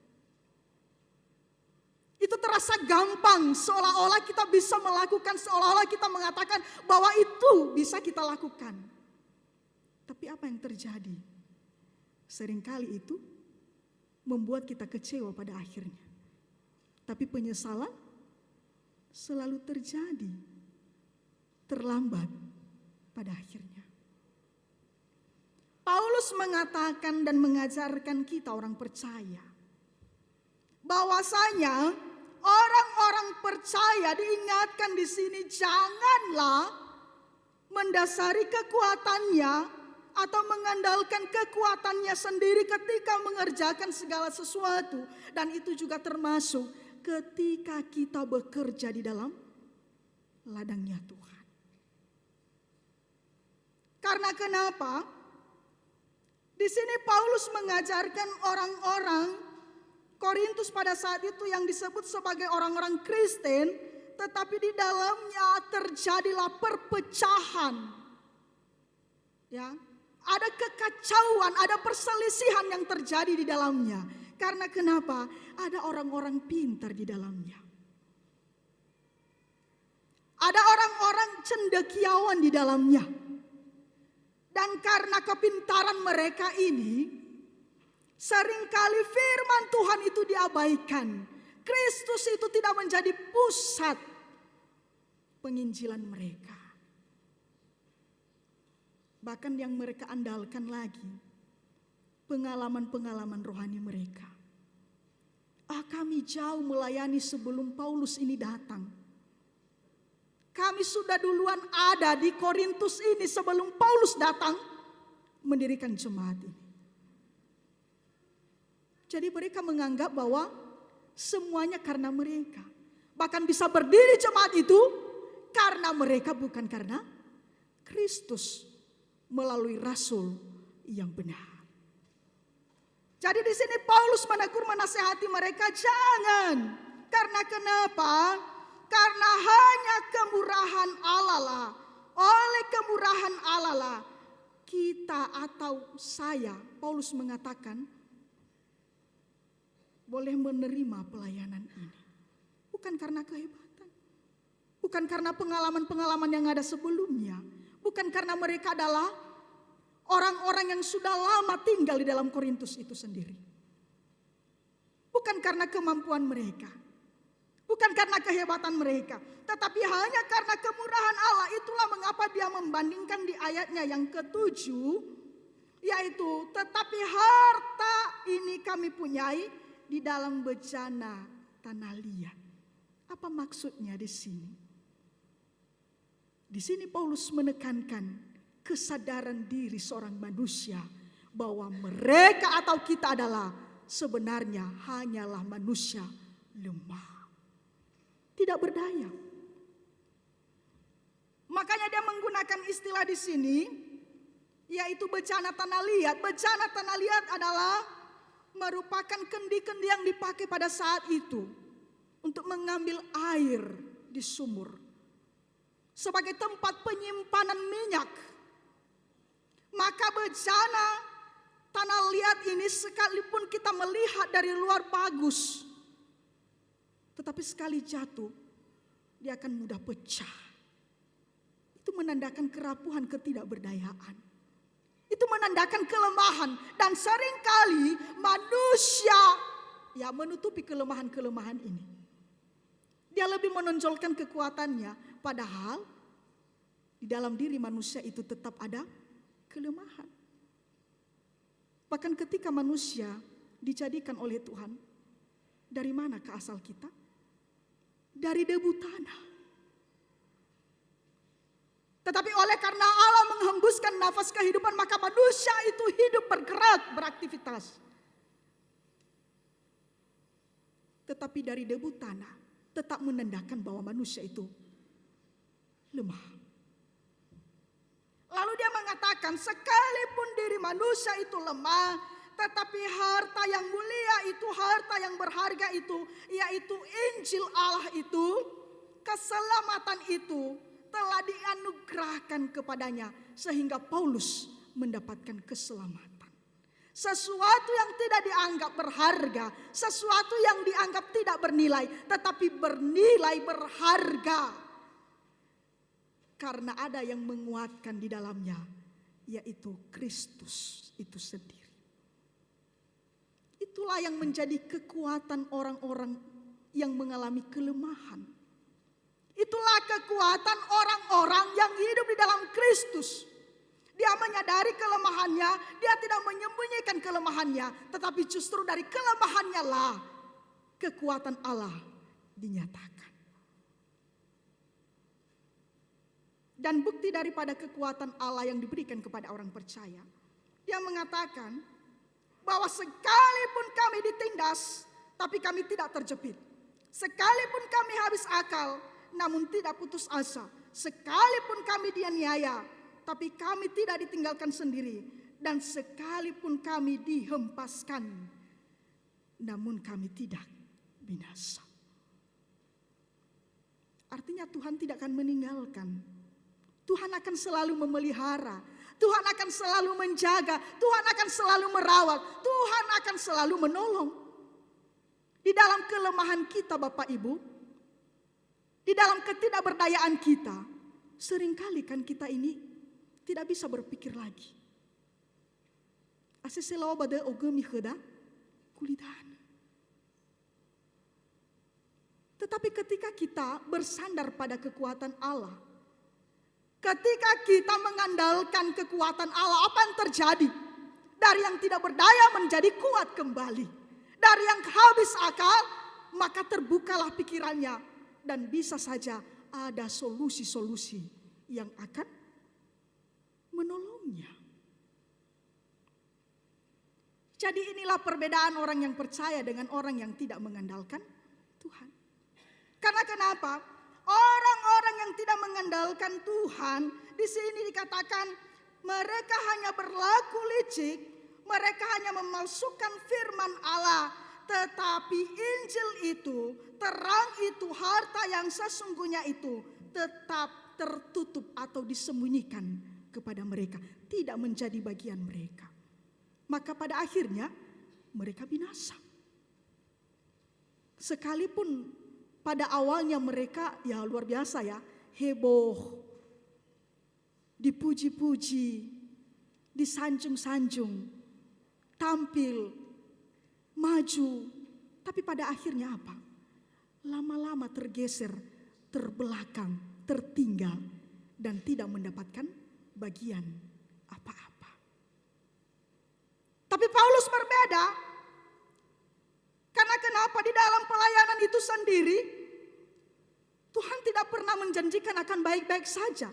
Itu terasa gampang, seolah-olah kita bisa melakukan, seolah-olah kita mengatakan bahwa itu bisa kita lakukan. Tapi apa yang terjadi? Seringkali itu membuat kita kecewa pada akhirnya. Tapi penyesalan selalu terjadi terlambat pada akhirnya. Paulus mengatakan dan mengajarkan kita orang percaya bahwasanya orang-orang percaya diingatkan di sini janganlah mendasari kekuatannya atau mengandalkan kekuatannya sendiri ketika mengerjakan segala sesuatu, dan itu juga termasuk ketika kita bekerja di dalam ladangnya Tuhan. Karena kenapa? Di sini Paulus mengajarkan orang-orang Korintus pada saat itu yang disebut sebagai orang-orang Kristen, tetapi di dalamnya terjadilah perpecahan. Ya, ada kekacauan, ada perselisihan yang terjadi di dalamnya. Karena kenapa? Ada orang-orang pintar di dalamnya. Ada orang-orang cendekiawan di dalamnya. Dan karena kepintaran mereka ini, seringkali firman Tuhan itu diabaikan. Kristus itu tidak menjadi pusat penginjilan mereka. Bahkan yang mereka andalkan lagi, pengalaman-pengalaman rohani mereka. Kami jauh melayani sebelum Paulus ini datang. Kami sudah duluan ada di Korintus ini sebelum Paulus datang mendirikan jemaat ini. Jadi mereka menganggap bahwa semuanya karena mereka. Bahkan bisa berdiri jemaat itu karena mereka, bukan karena Kristus melalui rasul yang benar. Jadi di sini Paulus menegur menasihati mereka, jangan. Karena kenapa? Karena hanya kemurahan Allah lah. Oleh kemurahan Allah lah kita atau saya, Paulus mengatakan, boleh menerima pelayanan ini. Bukan karena kehebatan. Bukan karena pengalaman-pengalaman yang ada sebelumnya. Bukan karena mereka adalah orang-orang yang sudah lama tinggal di dalam Korintus itu sendiri. Bukan karena kemampuan mereka. Bukan karena kehebatan mereka. Tetapi hanya karena kemurahan Allah. Itulah mengapa dia membandingkan di ayatnya yang ke-7. Yaitu, tetapi harta ini kami punyai di dalam bejana tanah liat. Apa maksudnya di sini? Di sini Paulus menekankan kesadaran diri seorang manusia bahwa mereka atau kita adalah sebenarnya hanyalah manusia lemah, tidak berdaya. Makanya dia menggunakan istilah di sini yaitu bejana tanah liat. Bejana tanah liat adalah merupakan kendi-kendi yang dipakai pada saat itu untuk mengambil air di sumur. Sebagai tempat penyimpanan minyak. Maka bejana tanah liat ini sekalipun kita melihat dari luar bagus, tetapi sekali jatuh dia akan mudah pecah. Itu menandakan kerapuhan, ketidakberdayaan. Itu menandakan kelemahan. Dan seringkali manusia menutupi kelemahan-kelemahan ini. Dia lebih menonjolkan kekuatannya, padahal di dalam diri manusia itu tetap ada kelemahan. Bahkan ketika manusia dijadikan oleh Tuhan, dari manakah asal kita? Dari debu tanah. Tetapi oleh karena Allah menghembuskan nafas kehidupan, maka manusia itu hidup, bergerak, beraktivitas. Tetapi dari debu tanah tetap menandakan bahwa manusia itu lemah. Lalu dia mengatakan, sekalipun diri manusia itu lemah, tetapi harta yang mulia itu, harta yang berharga itu, yaitu Injil Allah itu, keselamatan itu telah dianugerahkan kepadanya, sehingga Paulus mendapatkan keselamatan. Sesuatu yang tidak dianggap berharga, sesuatu yang dianggap tidak bernilai, tetapi bernilai, berharga. Karena ada yang menguatkan di dalamnya, yaitu Kristus itu sendiri. Itulah yang menjadi kekuatan orang-orang yang mengalami kelemahan. Itulah kekuatan orang-orang yang hidup di dalam Kristus. Dia menyadari kelemahannya, dia tidak menyembunyikan kelemahannya, tetapi justru dari kelemahannya lah kekuatan Allah dinyatakan. Dan bukti daripada kekuatan Allah yang diberikan kepada orang percaya, dia mengatakan bahwa sekalipun kami ditindas, tapi kami tidak terjepit. Sekalipun kami habis akal, namun tidak putus asa. Sekalipun kami dianiaya, tapi kami tidak ditinggalkan sendiri. Dan sekalipun kami dihempaskan, namun kami tidak binasa. Artinya Tuhan tidak akan meninggalkan. Tuhan akan selalu memelihara. Tuhan akan selalu menjaga. Tuhan akan selalu merawat. Tuhan akan selalu menolong. Di dalam kelemahan kita Bapak Ibu, di dalam ketidakberdayaan kita, seringkali kan kita ini tidak bisa berpikir lagi. Aseselaw bada ogemi heda kulidan. Tetapi ketika kita bersandar pada kekuatan Allah, ketika kita mengandalkan kekuatan Allah, apa yang terjadi? Dari yang tidak berdaya menjadi kuat kembali. Dari yang habis akal, maka terbukalah pikirannya. Dan bisa saja ada solusi-solusi yang akan menolongnya. Jadi inilah perbedaan orang yang percaya dengan orang yang tidak mengandalkan Tuhan. Karena kenapa? Orang-orang yang tidak mengandalkan Tuhan, di sini dikatakan mereka hanya berlaku licik, mereka hanya memalsukan firman Allah. Tetapi Injil itu, terang itu, harta yang sesungguhnya itu tetap tertutup atau disembunyikan kepada mereka, tidak menjadi bagian mereka. Maka pada akhirnya mereka binasa. Sekalipun pada awalnya mereka ya luar biasa ya, heboh, dipuji-puji, disanjung-sanjung, tampil, maju. Tapi pada akhirnya apa? Lama-lama tergeser, terbelakang, tertinggal, dan tidak mendapatkan bagian apa-apa. Tapi Paulus berbeda. Karena kenapa? Di dalam pelayanan itu sendiri, Tuhan tidak pernah menjanjikan akan baik-baik saja.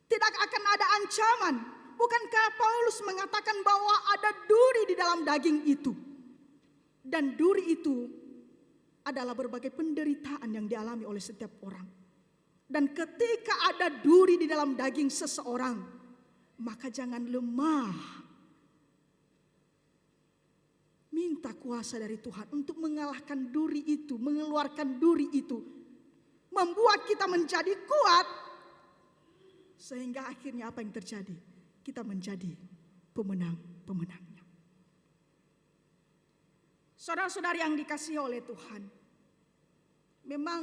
Tidak akan ada ancaman. Bukankah Paulus mengatakan bahwa ada duri di dalam daging itu? Dan duri itu adalah berbagai penderitaan yang dialami oleh setiap orang. Dan ketika ada duri di dalam daging seseorang, maka jangan lemah. Minta kuasa dari Tuhan untuk mengalahkan duri itu, mengeluarkan duri itu. Membuat kita menjadi kuat. Sehingga akhirnya apa yang terjadi? Kita menjadi pemenang-pemenangnya. Saudara-saudari yang dikasihi oleh Tuhan. Memang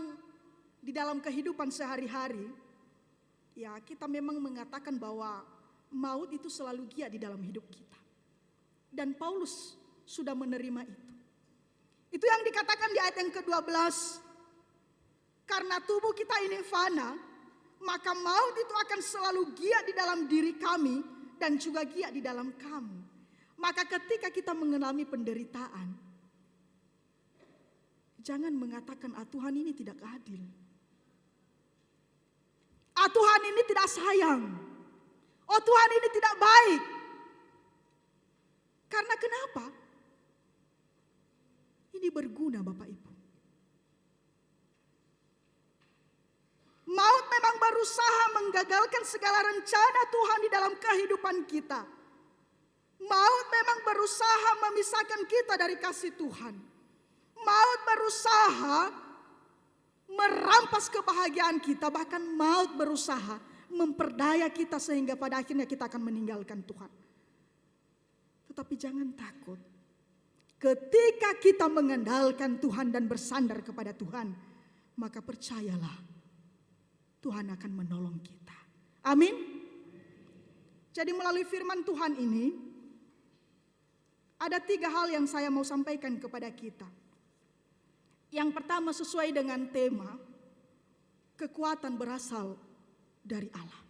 di dalam kehidupan sehari-hari, ya kita memang mengatakan bahwa maut itu selalu giat di dalam hidup kita. Dan Paulus sudah menerima itu. Itu yang dikatakan di ayat yang ke-12. Karena tubuh kita ini fana, maka maut itu akan selalu giat di dalam diri kami dan juga giat di dalam kamu. Maka ketika kita mengalami penderitaan, jangan mengatakan, Tuhan ini tidak adil. Tuhan ini tidak sayang. Tuhan ini tidak baik. Karena kenapa? Ini berguna Bapak Ibu. Maut memang berusaha menggagalkan segala rencana Tuhan di dalam kehidupan kita. Maut memang berusaha memisahkan kita dari kasih Tuhan. Maut berusaha merampas kebahagiaan kita. Bahkan maut berusaha memperdaya kita sehingga pada akhirnya kita akan meninggalkan Tuhan. Tetapi jangan takut. Ketika kita mengandalkan Tuhan dan bersandar kepada Tuhan, maka percayalah, Tuhan akan menolong kita. Amin. Jadi melalui firman Tuhan ini, ada 3 hal yang saya mau sampaikan kepada kita. Yang pertama sesuai dengan tema, kekuatan berasal dari Allah.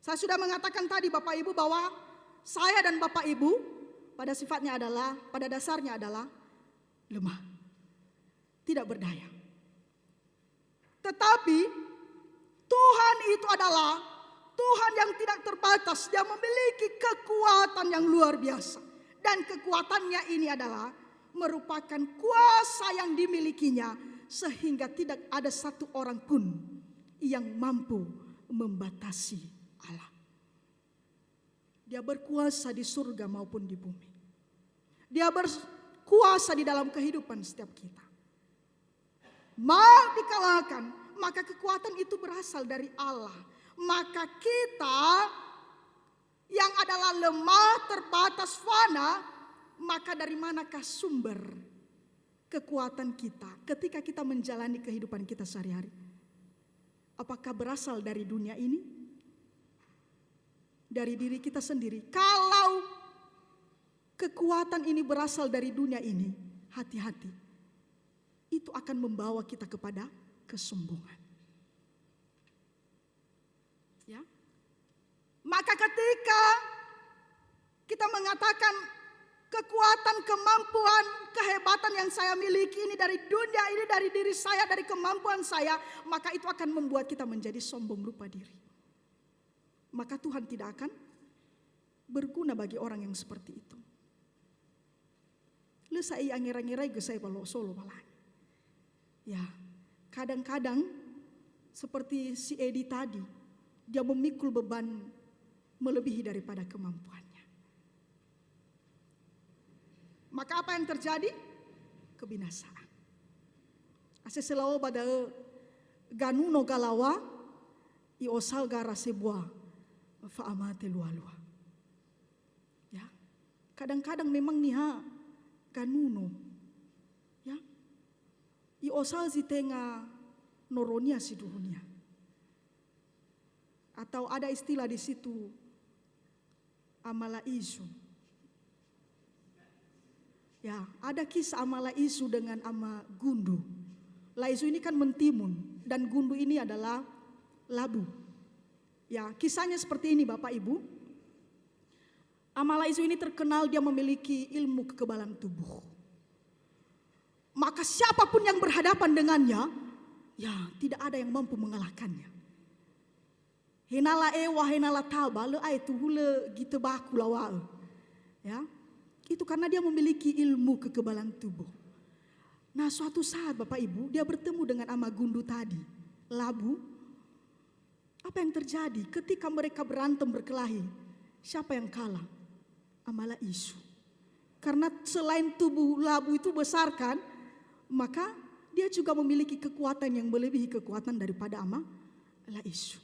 Saya sudah mengatakan tadi Bapak Ibu bahwa saya dan Bapak Ibu pada dasarnya adalah lemah, tidak berdaya. Tetapi Tuhan itu adalah Tuhan yang tidak terbatas. Dia memiliki kekuatan yang luar biasa. Dan kekuatannya ini adalah merupakan kuasa yang dimilikinya, sehingga tidak ada satu orang pun yang mampu membatasi Allah. Dia berkuasa di surga maupun di bumi. Dia berkuasa di dalam kehidupan setiap kita. Mau dikalahkan, maka kekuatan itu berasal dari Allah. Maka kita yang adalah lemah, terbatas, fana, maka dari manakah sumber kekuatan kita ketika kita menjalani kehidupan kita sehari-hari? Apakah berasal dari dunia ini? Dari diri kita sendiri? Kalau kekuatan ini berasal dari dunia ini, hati-hati. Itu akan membawa kita kepada kesombongan. Ya. Maka ketika kita mengatakan kekuatan, kemampuan, kehebatan yang saya miliki ini dari dunia ini, dari diri saya, dari kemampuan saya, maka itu akan membuat kita menjadi sombong, lupa diri. Maka Tuhan tidak akan berguna bagi orang yang seperti itu. Lu saya angira-ngirai ke saya kalau solo malah. Ya, kadang-kadang seperti si Edi tadi, dia memikul beban melebihi daripada kemampuannya. Maka apa yang terjadi? Kebinasaan. Ase selawo pada ganuno galawa i osal gara sebuah faamate lua-lua. Ya. Kadang-kadang memang niha ganuno. Ya. I osal si tenga noronia si dunia. Atau ada istilah di situ amala isu. Ya, ada kisah amala isu dengan ama gundu. Laisu ini kan mentimun dan gundu ini adalah labu. Ya, kisahnya seperti ini Bapak Ibu. Amala isu ini terkenal dia memiliki ilmu kekebalan tubuh. Maka siapapun yang berhadapan dengannya, ya tidak ada yang mampu mengalahkannya. Henala ewa henala taba le ai tu hule gitu baku lawa. Ya. Itu karena dia memiliki ilmu kekebalan tubuh. Nah, suatu saat Bapak Ibu, dia bertemu dengan ama gundu tadi, labu. Apa yang terjadi ketika mereka berantem berkelahi? Siapa yang kalah? Amala isu. Karena selain tubuh labu itu besar kan, maka dia juga memiliki kekuatan yang melebihi kekuatan daripada amala isu.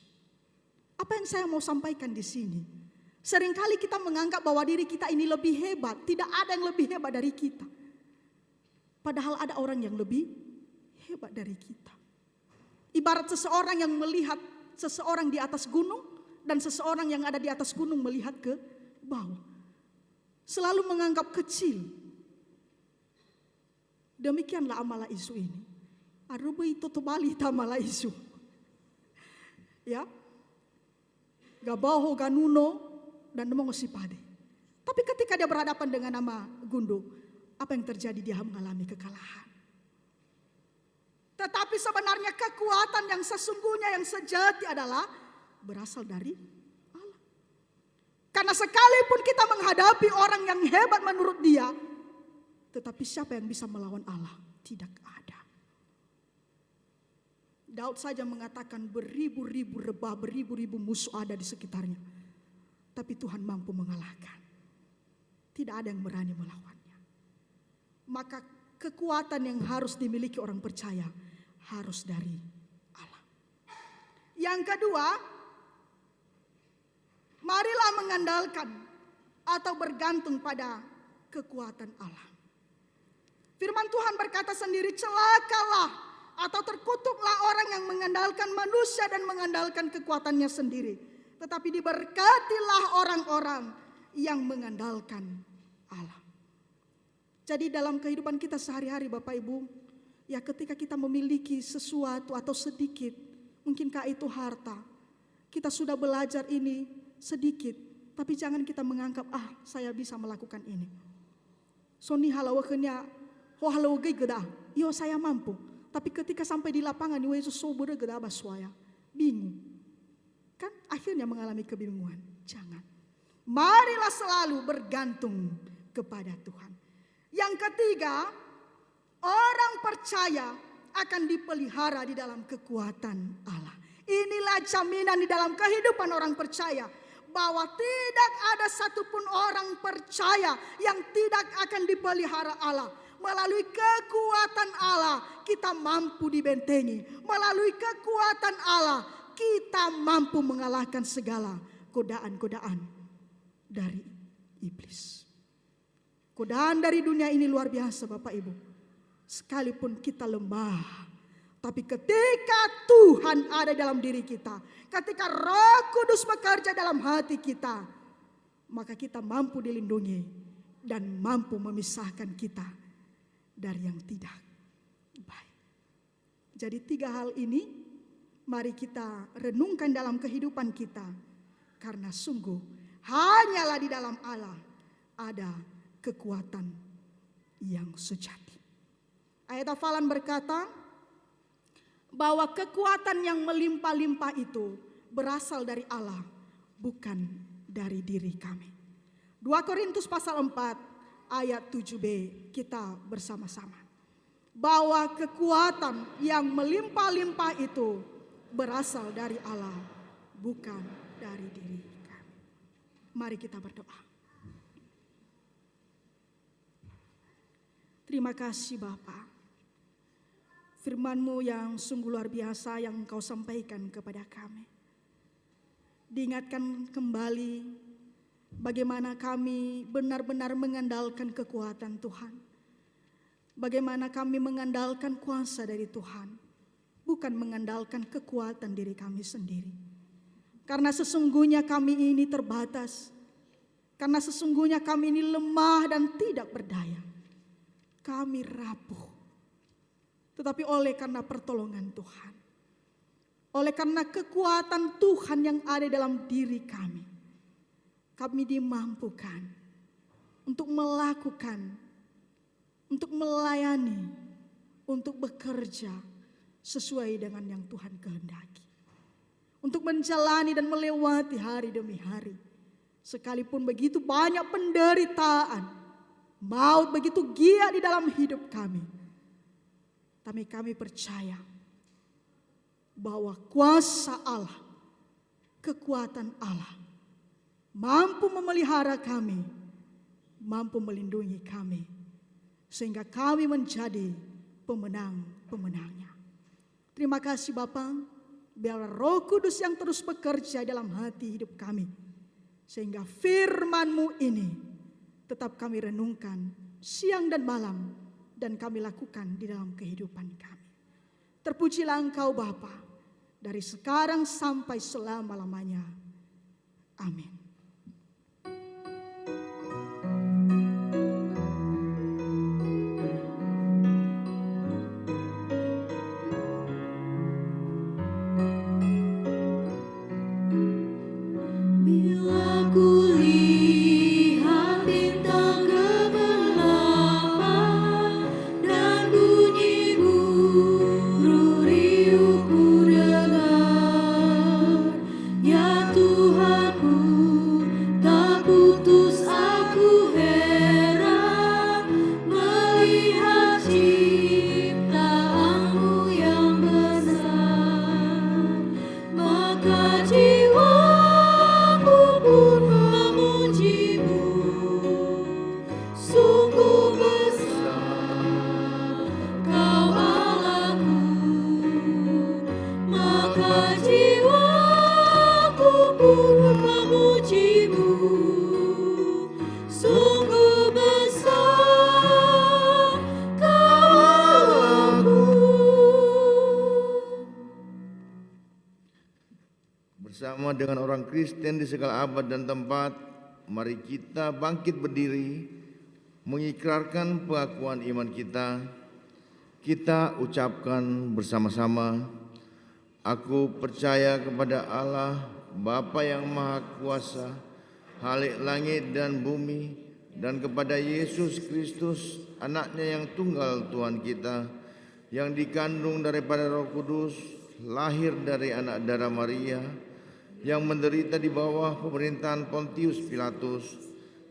Apa yang saya mau sampaikan di sini? Seringkali kita menganggap bahwa diri kita ini lebih hebat. Tidak ada yang lebih hebat dari kita. Padahal ada orang yang lebih hebat dari kita. Ibarat seseorang yang melihat seseorang di atas gunung dan seseorang yang ada di atas gunung melihat ke bawah. Selalu menganggap kecil. Demikianlah amala isu ini. Aruba itu tobali tamala isu. Ya. Gabaho ganuno dan demong sipade. Tapi ketika dia berhadapan dengan nama Gundo, apa yang terjadi? Dia mengalami kekalahan. Tetapi sebenarnya kekuatan yang sesungguhnya yang sejati adalah berasal dari Allah. Karena sekalipun kita menghadapi orang yang hebat menurut dia, tetapi siapa yang bisa melawan Allah? Tidak ada. Daud saja mengatakan beribu-ribu rebah, beribu-ribu musuh ada di sekitarnya. Tapi Tuhan mampu mengalahkan. Tidak ada yang berani melawannya. Maka kekuatan yang harus dimiliki orang percaya harus dari Allah. Yang kedua, marilah mengandalkan atau bergantung pada kekuatan Allah. Firman Tuhan berkata sendiri, celakalah atau terkutuklah orang yang mengandalkan manusia dan mengandalkan kekuatannya sendiri. Tetapi diberkatilah orang-orang yang mengandalkan Allah. Jadi dalam kehidupan kita sehari-hari Bapak Ibu, ya ketika kita memiliki sesuatu atau sedikit, mungkinkah itu harta, kita sudah belajar ini sedikit, tapi jangan kita menganggap, saya bisa melakukan ini. Soni halawaknya, halawagay geda, yo saya mampu. Tapi ketika sampai di lapangan, Yesus sobere geda baswaya, bingung. Kan akhirnya mengalami kebingungan. Jangan. Marilah selalu bergantung kepada Tuhan. Yang ketiga, orang percaya akan dipelihara di dalam kekuatan Allah. Inilah jaminan di dalam kehidupan orang percaya, bahwa tidak ada satupun orang percaya yang tidak akan dipelihara Allah. Melalui kekuatan Allah kita mampu dibentengi. Melalui kekuatan Allah kita mampu mengalahkan segala godaan-godaan dari iblis. Godaan dari dunia ini luar biasa Bapak Ibu. Sekalipun kita lemah, tapi ketika Tuhan ada dalam diri kita, ketika Roh Kudus bekerja dalam hati kita, maka kita mampu dilindungi dan mampu memisahkan kita dari yang tidak baik. Jadi 3 hal ini mari kita renungkan dalam kehidupan kita, karena sungguh hanyalah di dalam Allah ada kekuatan yang sejati. Ayat hafalan berkata bahwa kekuatan yang melimpah-limpah itu berasal dari Allah, bukan dari diri kami. 2 Korintus pasal 4 ayat 7b kita bersama-sama. Bahwa kekuatan yang melimpah-limpah itu berasal dari Allah, bukan dari diri kami. Mari kita berdoa. Terima kasih Bapa. Firman-Mu yang sungguh luar biasa yang Engkau sampaikan kepada kami. Diingatkan kembali bagaimana kami benar-benar mengandalkan kekuatan Tuhan. Bagaimana kami mengandalkan kuasa dari Tuhan, bukan mengandalkan kekuatan diri kami sendiri. Karena sesungguhnya kami ini terbatas. Karena sesungguhnya kami ini lemah dan tidak berdaya. Kami rapuh. Tetapi oleh karena pertolongan Tuhan, oleh karena kekuatan Tuhan yang ada dalam diri kami dimampukan untuk melakukan, untuk melayani, untuk bekerja sesuai dengan yang Tuhan kehendaki. Untuk menjalani dan melewati hari demi hari. Sekalipun begitu banyak penderitaan, maut begitu giat di dalam hidup kami. Tapi kami percaya bahwa kuasa Allah, kekuatan Allah mampu memelihara kami, mampu melindungi kami, sehingga kami menjadi pemenang-pemenangnya. Terima kasih Bapa, biarlah Roh Kudus yang terus bekerja dalam hati hidup kami, sehingga firman-Mu ini tetap kami renungkan siang dan malam, dan kami lakukan di dalam kehidupan kami. Terpujilah Engkau Bapa, dari sekarang sampai selama-lamanya. Amin. jiwaku pun memuji-Mu. Sungguh besar Kau. Bersama dengan orang Kristen di segala abad dan tempat, mari kita bangkit berdiri, mengikrarkan pengakuan iman kita. Kita ucapkan bersama-sama, aku percaya kepada Allah, Bapa yang Maha Kuasa, Khalik langit dan bumi, dan kepada Yesus Kristus, Anaknya yang tunggal Tuhan kita, yang dikandung daripada Roh Kudus, lahir dari anak darah Maria, yang menderita di bawah pemerintahan Pontius Pilatus,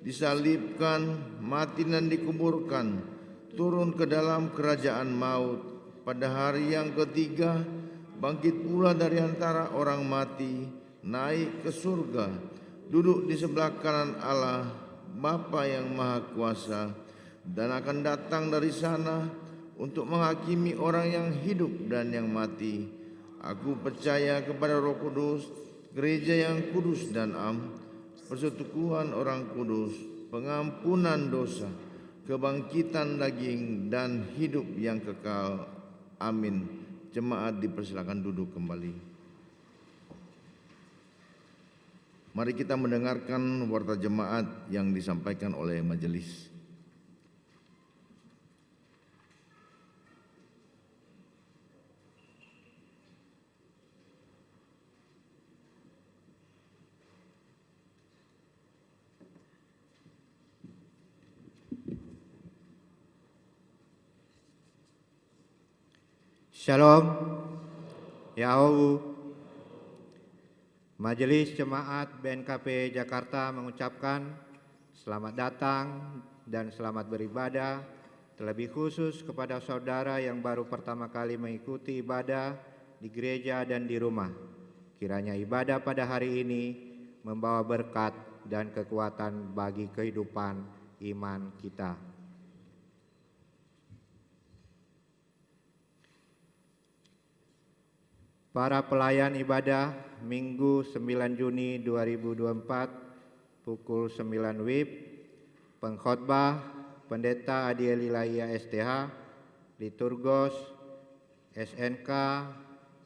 disalibkan, mati dan dikuburkan, turun ke dalam kerajaan maut, pada hari yang ketiga bangkit pula dari antara orang mati, naik ke surga, duduk di sebelah kanan Allah, Bapa yang Maha Kuasa, dan akan datang dari sana untuk menghakimi orang yang hidup dan yang mati. Aku percaya kepada Roh Kudus, gereja yang kudus dan am, persekutuan orang kudus, pengampunan dosa, kebangkitan daging dan hidup yang kekal. Amin. Jemaat dipersilakan duduk kembali. Mari kita mendengarkan warta jemaat yang disampaikan oleh majelis. Shalom, Yahoo. Majelis Jemaat BNKP Jakarta mengucapkan selamat datang dan selamat beribadah, terlebih khusus kepada saudara yang baru pertama kali mengikuti ibadah di gereja dan di rumah. Kiranya ibadah pada hari ini membawa berkat dan kekuatan bagi kehidupan iman kita. Para pelayan ibadah Minggu 9 Juni 2024 pukul 9 WIB, pengkhotbah Pendeta Adiel Ilahiyah STH, Liturgos SNK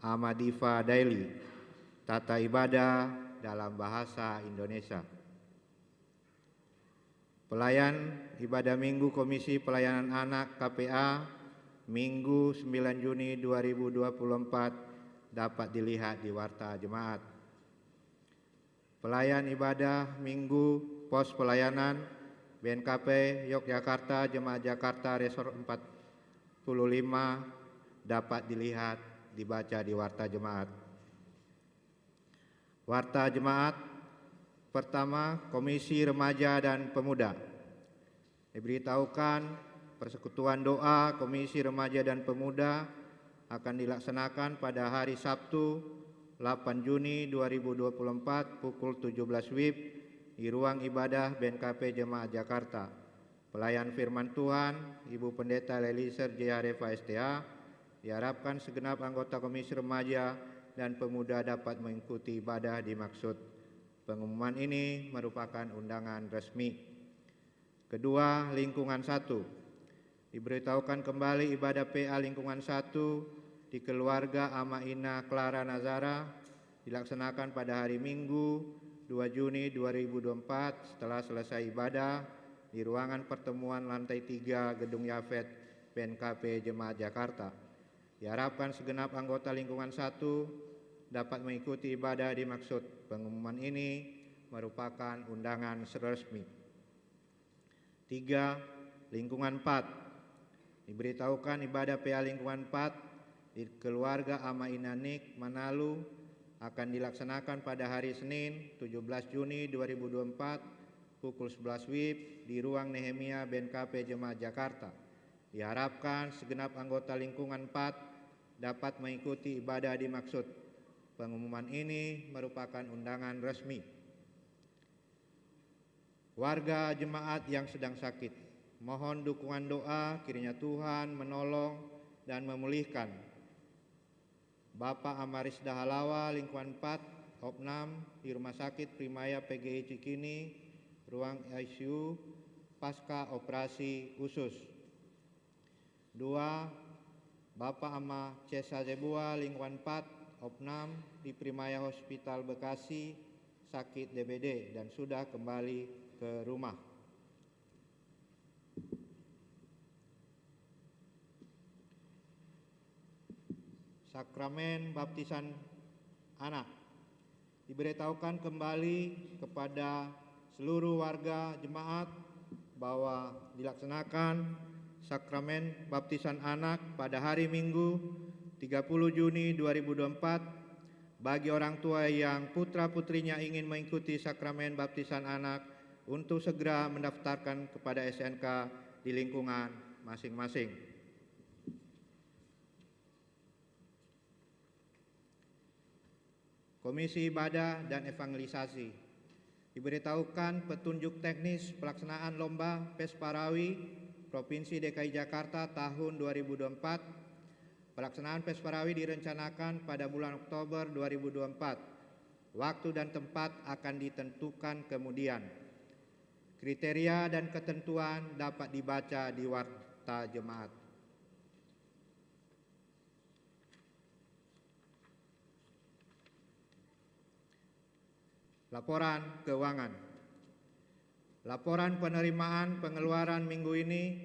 Ahmadifa Daily, tata ibadah dalam bahasa Indonesia. Pelayan ibadah Minggu Komisi Pelayanan Anak KPA Minggu 9 Juni 2024 dapat dilihat di warta jemaat. Pelayan ibadah Minggu Pos Pelayanan BNKP Yogyakarta Jemaat Jakarta Resor 45 dapat dilihat dibaca di warta jemaat. Warta jemaat pertama, Komisi Remaja dan Pemuda. Diberitahukan persekutuan doa Komisi Remaja dan Pemuda akan dilaksanakan pada hari Sabtu 8 Juni 2024 pukul 17 WIB di ruang ibadah BNKP Jemaat Jakarta. Pelayan firman Tuhan Ibu Pendeta Leliser Jeharefa STH, diharapkan segenap anggota Komisi Remaja dan Pemuda dapat mengikuti ibadah dimaksud. Pengumuman ini merupakan undangan resmi. Kedua, lingkungan 1. Diberitahukan kembali ibadah PA lingkungan 1 di keluarga Amaina Clara Nazara dilaksanakan pada hari Minggu 2 Juni 2024 setelah selesai ibadah di ruangan pertemuan lantai 3 Gedung Yafet BNKP Jemaat Jakarta. Diharapkan segenap anggota lingkungan 1 dapat mengikuti ibadah dimaksud. Pengumuman ini merupakan undangan resmi. 3. Lingkungan 4. Diberitahukan ibadah PA lingkungan 4 di keluarga Ama Inanik Manalu akan dilaksanakan pada hari Senin 17 Juni 2024 pukul 11 WIB di ruang Nehemia BNKP Jemaat Jakarta. Diharapkan segenap anggota lingkungan 4 dapat mengikuti ibadah dimaksud. Pengumuman ini merupakan undangan resmi. Warga jemaat yang sedang sakit, mohon dukungan doa kiranya Tuhan menolong dan memulihkan Bapak Amaris Dahalawa, lingkungan 4, Opnam, di Rumah Sakit Primaya PGI Cikini, ruang ICU, pasca operasi usus. 2. Bapak Ama Cesa Zebua, lingkungan 4, Opnam, di Primaya Hospital Bekasi, sakit DBD dan sudah kembali ke rumah. Sakramen baptisan anak diberitahukan kembali kepada seluruh warga jemaat bahwa dilaksanakan sakramen baptisan anak pada hari Minggu 30 Juni 2024 bagi orang tua yang putra-putrinya ingin mengikuti sakramen baptisan anak untuk segera mendaftarkan kepada SNK di lingkungan masing-masing. Komisi Ibadah dan Evangelisasi diberitahukan petunjuk teknis pelaksanaan lomba Pesparawi Provinsi DKI Jakarta tahun 2024. Pelaksanaan Pesparawi direncanakan pada bulan Oktober 2024. Waktu dan tempat akan ditentukan kemudian. Kriteria dan ketentuan dapat dibaca di Warta Jemaat. Laporan keuangan. Laporan penerimaan pengeluaran minggu ini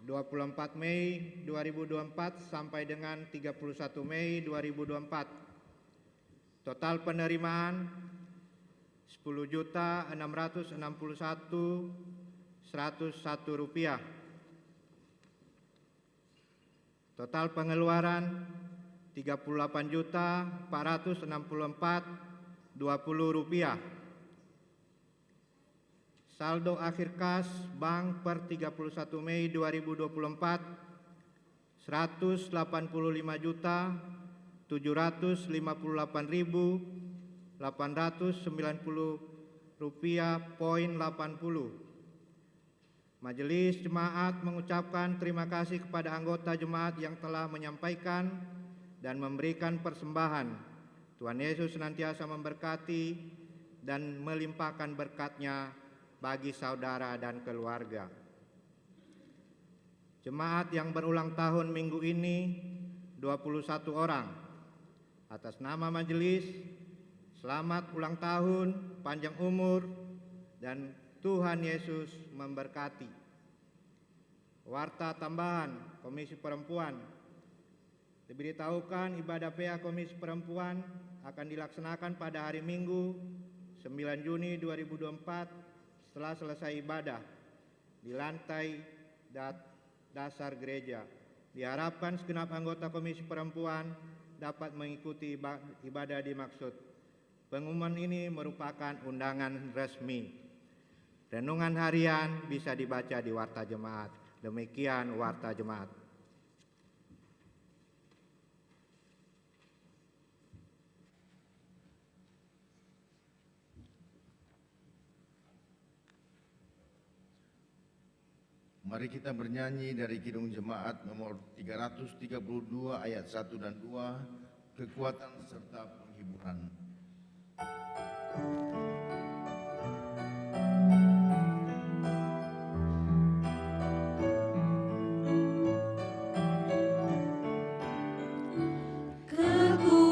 24 Mei 2024 sampai dengan 31 Mei 2024. Total penerimaan 10.661.101 rupiah. Total pengeluaran 38.464.20 rupiah. Saldo akhir kas bank per 31 Mei 2024 185.758.890 rupiah poin 80. Majelis Jemaat mengucapkan terima kasih kepada anggota jemaat yang telah menyampaikan dan memberikan persembahan. Tuhan Yesus senantiasa memberkati dan melimpahkan berkat-Nya bagi saudara dan keluarga. Jemaat yang berulang tahun minggu ini 21 orang. Atas nama majelis, selamat ulang tahun, panjang umur, dan Tuhan Yesus memberkati. Warta tambahan Komisi Perempuan. Diberitahukan ibadah PA Komisi Perempuan akan dilaksanakan pada hari Minggu 9 Juni 2024 setelah selesai ibadah di lantai dasar gereja. Diharapkan segenap anggota Komisi Perempuan dapat mengikuti ibadah dimaksud. Pengumuman ini merupakan undangan resmi. Renungan harian bisa dibaca di Warta Jemaat. Demikian Warta Jemaat. Mari kita bernyanyi dari Kidung Jemaat nomor 332 ayat 1 dan 2, kekuatan serta penghiburan.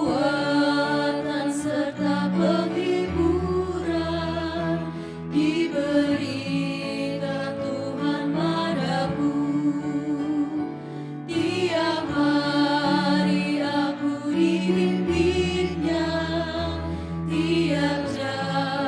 Kekuatan serta penghiburan diberikan Tuhan padaku. Tiap hari aku dipimpinnya, tiap jam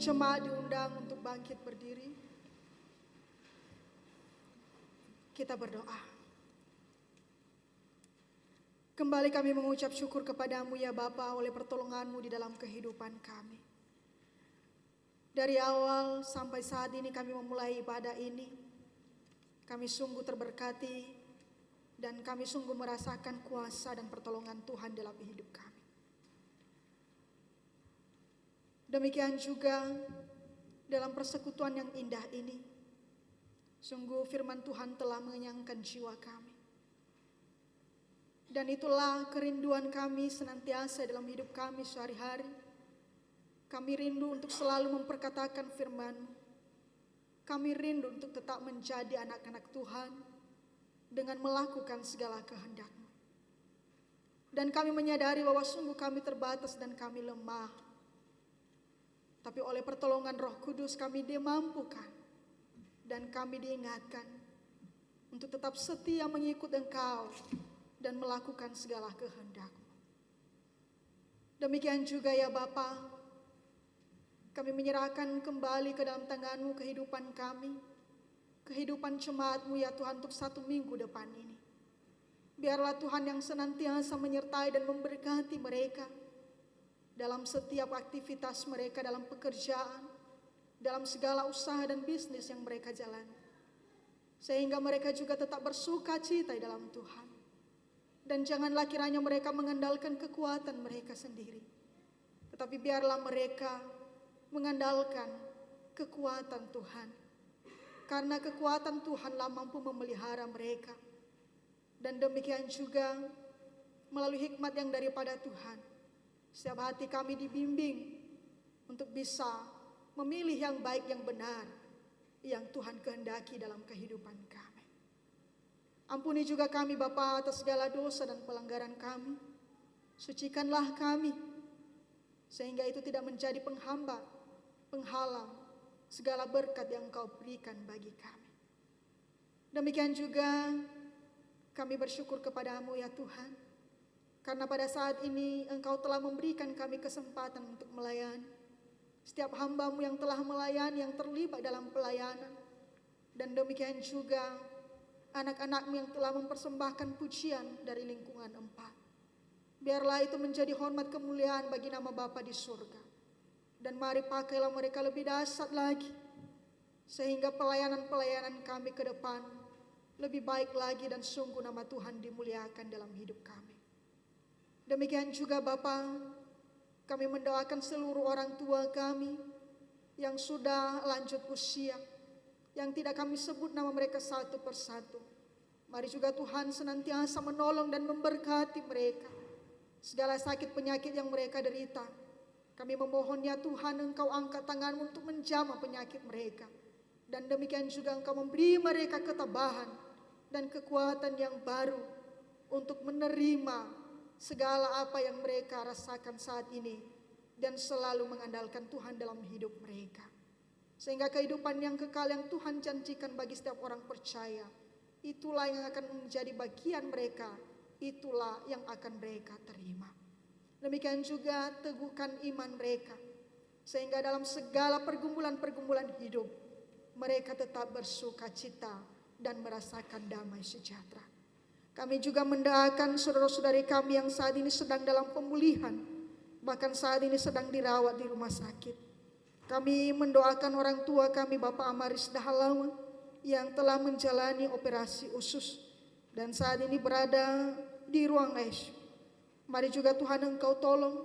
jemaat diundang untuk bangkit berdiri. Kita berdoa. Kembali kami mengucap syukur kepadamu ya Bapa oleh pertolonganmu di dalam kehidupan kami. Dari awal sampai saat ini kami memulai ibadah ini, kami sungguh terberkati dan kami sungguh merasakan kuasa dan pertolongan Tuhan dalam hidup kami. Demikian juga dalam persekutuan yang indah ini, sungguh firman Tuhan telah mengenyangkan jiwa kami. Dan itulah kerinduan kami senantiasa dalam hidup kami sehari-hari. Kami rindu untuk selalu memperkatakan firman-Mu. Kami rindu untuk tetap menjadi anak-anak Tuhan dengan melakukan segala kehendak-Mu. Dan kami menyadari bahwa sungguh kami terbatas dan kami lemah. Tapi oleh pertolongan Roh Kudus kami dimampukan dan kami diingatkan untuk tetap setia mengikut Engkau dan melakukan segala kehendak-Mu. Demikian juga ya Bapa, kami menyerahkan kembali ke dalam tangan-Mu kehidupan kami, kehidupan jemaat-Mu ya Tuhan untuk 1 minggu depan ini. Biarlah Tuhan yang senantiasa menyertai dan memberkati mereka dalam setiap aktivitas mereka, dalam pekerjaan, dalam segala usaha dan bisnis yang mereka jalani. Sehingga mereka juga tetap bersuka cita di dalam Tuhan. Dan janganlah kiranya mereka mengandalkan kekuatan mereka sendiri. Tetapi biarlah mereka mengandalkan kekuatan Tuhan. Karena kekuatan Tuhanlah mampu memelihara mereka. Dan demikian juga melalui hikmat yang daripada Tuhan, setiap hati kami dibimbing untuk bisa memilih yang baik, yang benar, yang Tuhan kehendaki dalam kehidupan kami. Ampuni juga kami Bapa atas segala dosa dan pelanggaran kami. Sucikanlah kami, sehingga itu tidak menjadi penghambat, penghalang segala berkat yang Engkau berikan bagi kami. Demikian juga kami bersyukur kepadamu ya Tuhan, karena pada saat ini Engkau telah memberikan kami kesempatan untuk melayani. Setiap hamba-Mu yang telah melayani, yang terlibat dalam pelayanan. Dan demikian juga anak-anak-Mu yang telah mempersembahkan pujian dari lingkungan 4. Biarlah itu menjadi hormat kemuliaan bagi nama Bapa di surga. Dan mari pakailah mereka lebih dahsyat lagi, sehingga pelayanan-pelayanan kami ke depan lebih baik lagi dan sungguh nama Tuhan dimuliakan dalam hidup kami. Demikian juga Bapa, kami mendoakan seluruh orang tua kami yang sudah lanjut usia, yang tidak kami sebut nama mereka satu persatu. Mari juga Tuhan senantiasa menolong dan memberkati mereka. Segala sakit penyakit yang mereka derita, kami memohon ya Tuhan Engkau angkat tangan-Mu untuk menjamah penyakit mereka. Dan demikian juga Engkau memberi mereka ketabahan dan kekuatan yang baru untuk menerima segala apa yang mereka rasakan saat ini dan selalu mengandalkan Tuhan dalam hidup mereka. Sehingga kehidupan yang kekal yang Tuhan janjikan bagi setiap orang percaya, itulah yang akan menjadi bagian mereka, itulah yang akan mereka terima. Demikian juga teguhkan iman mereka, sehingga dalam segala pergumulan-pergumulan hidup, mereka tetap bersuka cita dan merasakan damai sejahtera. Kami juga mendoakan saudara-saudari kami yang saat ini sedang dalam pemulihan, bahkan saat ini sedang dirawat di rumah sakit. Kami mendoakan orang tua kami Bapak Amaris Dahalawa yang telah menjalani operasi usus dan saat ini berada di ruang ICU. Mari juga Tuhan Engkau tolong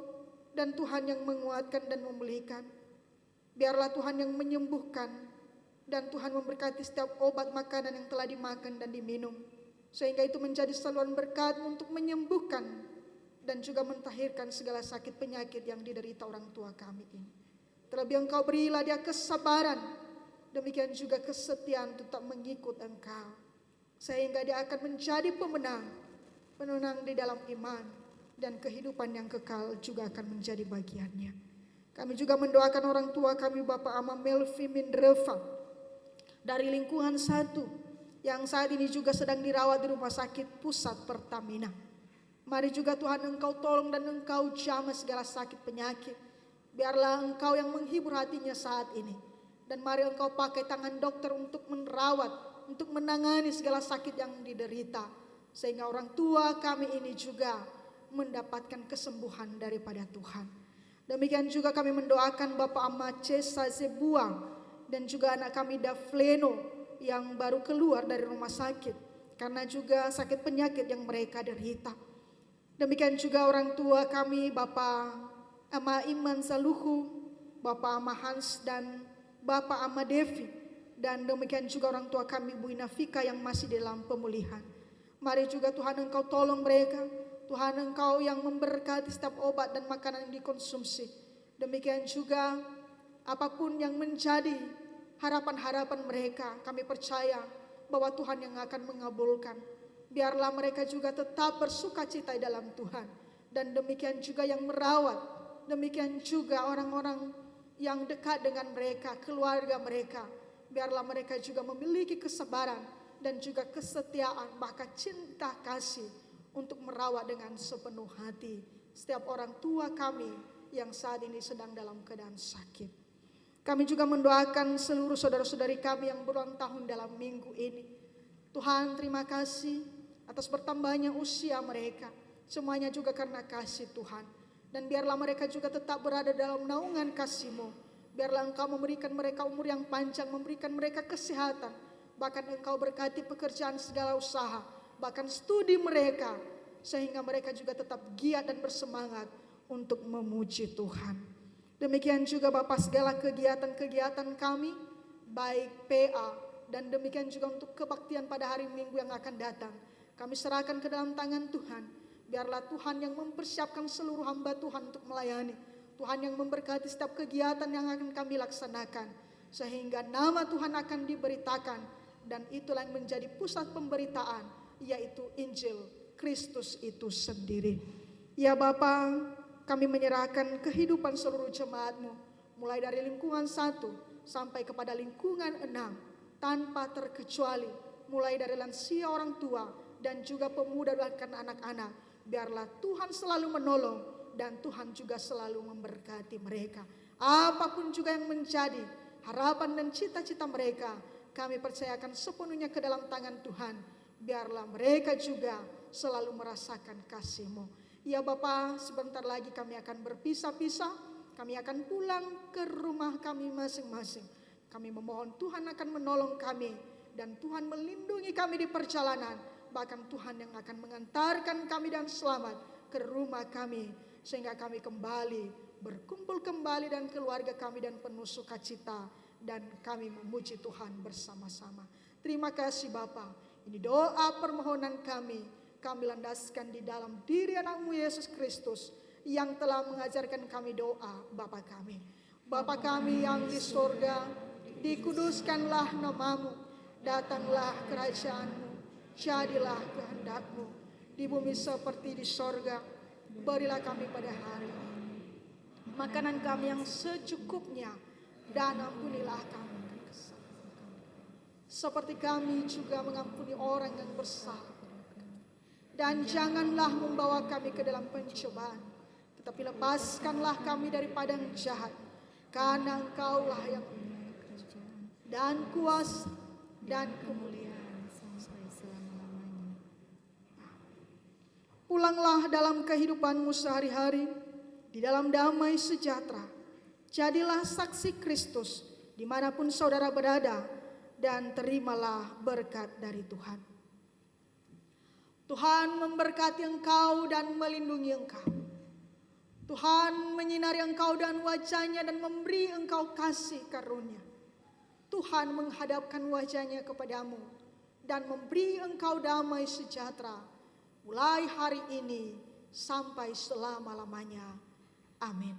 dan Tuhan yang menguatkan dan memulihkan. Biarlah Tuhan yang menyembuhkan dan Tuhan memberkati setiap obat makanan yang telah dimakan dan diminum. Sehingga itu menjadi saluran berkat untuk menyembuhkan dan juga mentahirkan segala sakit penyakit yang diderita orang tua kami ini. Terlebih Engkau berilah dia kesabaran, demikian juga kesetiaan tetap mengikut Engkau. Sehingga dia akan menjadi pemenang di dalam iman dan kehidupan yang kekal juga akan menjadi bagiannya. Kami juga mendoakan orang tua kami Bapak Ama Melvi Mindreva dari lingkungan 1 yang saat ini juga sedang dirawat di rumah sakit pusat Pertamina. Mari juga Tuhan Engkau tolong dan Engkau jamah segala sakit penyakit Biarlah Engkau yang menghibur hatinya saat ini. Dan mari Engkau pakai tangan dokter untuk merawat, untuk menangani segala sakit yang diderita. Sehingga orang tua kami ini juga mendapatkan kesembuhan daripada Tuhan. Demikian juga kami mendoakan Bapak Amace Sazebuang dan juga anak kami Dafleno yang baru keluar dari rumah sakit karena juga sakit penyakit yang mereka derita. Demikian juga orang tua kami Bapak Ama Iman Saluhu, Bapak Ama Hans dan Bapak Ama Devi, dan demikian juga orang tua kami Bu Inafika yang masih dalam pemulihan. Mari juga Tuhan Engkau tolong mereka, Tuhan Engkau yang memberkati setiap obat dan makanan yang dikonsumsi. Demikian juga apapun yang menjadi harapan-harapan mereka, kami percaya bahwa Tuhan yang akan mengabulkan. Biarlah mereka juga tetap bersukacita dalam Tuhan. Dan demikian juga yang merawat, demikian juga orang-orang yang dekat dengan mereka, keluarga mereka. Biarlah mereka juga memiliki kesabaran dan juga kesetiaan, bahkan cinta kasih untuk merawat dengan sepenuh hati setiap orang tua kami yang saat ini sedang dalam keadaan sakit. Kami juga mendoakan seluruh saudara-saudari kami yang berulang tahun dalam minggu ini. Tuhan, terima kasih atas bertambahnya usia mereka. Semuanya juga karena kasih Tuhan. Dan biarlah mereka juga tetap berada dalam naungan kasih-Mu. Biarlah Engkau memberikan mereka umur yang panjang, memberikan mereka kesehatan. Bahkan Engkau berkati pekerjaan segala usaha, bahkan studi mereka. Sehingga mereka juga tetap giat dan bersemangat untuk memuji Tuhan. Demikian juga Bapak segala kegiatan-kegiatan kami, baik PA dan demikian juga untuk kebaktian pada hari Minggu yang akan datang. Kami serahkan ke dalam tangan Tuhan. Biarlah Tuhan yang mempersiapkan seluruh hamba Tuhan untuk melayani. Tuhan yang memberkati setiap kegiatan yang akan kami laksanakan. Sehingga nama Tuhan akan diberitakan. Dan itulah yang menjadi pusat pemberitaan, yaitu Injil Kristus itu sendiri. Ya Bapa, kami menyerahkan kehidupan seluruh jemaat-Mu. Mulai dari lingkungan 1 sampai kepada lingkungan 6. Tanpa terkecuali. Mulai dari lansia, orang tua, dan juga pemuda dan anak-anak. Biarlah Tuhan selalu menolong dan Tuhan juga selalu memberkati mereka. Apapun juga yang menjadi harapan dan cita-cita mereka, kami percayakan sepenuhnya ke dalam tangan Tuhan. Biarlah mereka juga selalu merasakan kasih-Mu. Ya Bapa, sebentar lagi kami akan berpisah-pisah. Kami akan pulang ke rumah kami masing-masing. Kami memohon Tuhan akan menolong kami. Dan Tuhan melindungi kami di perjalanan. Bahkan Tuhan yang akan mengantarkan kami dan selamat ke rumah kami. Sehingga kami kembali berkumpul kembali dan keluarga kami dan penuh sukacita. Dan kami memuji Tuhan bersama-sama. Terima kasih Bapa. Ini doa permohonan kami. Kami landaskan di dalam diri anak-Mu Yesus Kristus. Yang telah mengajarkan kami doa Bapa kami. Bapa kami yang di surga, dikuduskanlah nama-Mu. Datanglah kerajaan-Mu. Jadilah kehendak-Mu di bumi seperti di sorga. Berilah kami pada hari ini makanan kami yang secukupnya, dan ampunilah kami kesalahan kami, seperti kami juga mengampuni orang yang bersalah. Dan janganlah membawa kami ke dalam pencobaan, tetapi lepaskanlah kami daripada yang jahat. Karena Engkaulah yang dan kuasa dan kemuliaan. Pulanglah dalam kehidupanmu sehari-hari di dalam damai sejahtera. Jadilah saksi Kristus dimanapun saudara berada dan terimalah berkat dari Tuhan. Tuhan memberkati engkau dan melindungi engkau. Tuhan menyinari engkau dan wajahnya dan memberi engkau kasih karunia. Tuhan menghadapkan wajahnya kepadamu dan memberi engkau damai sejahtera. Mulai hari ini sampai selama-lamanya. Amin.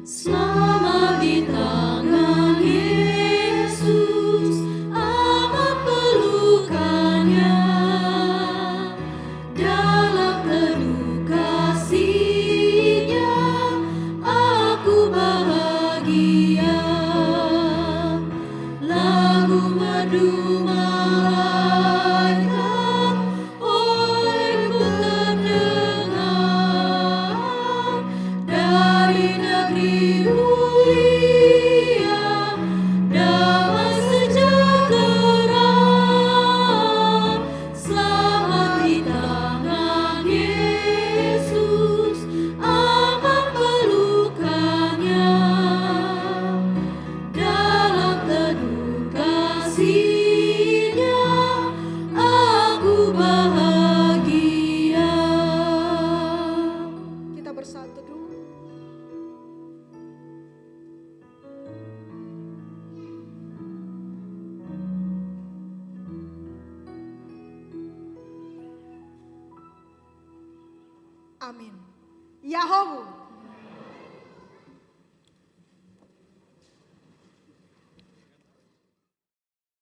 Selama di tangan Yesus, amat pelukannya. Dalam teduh kasih-Nya, aku bahagia. Lagu merdu Amin. Yahobu.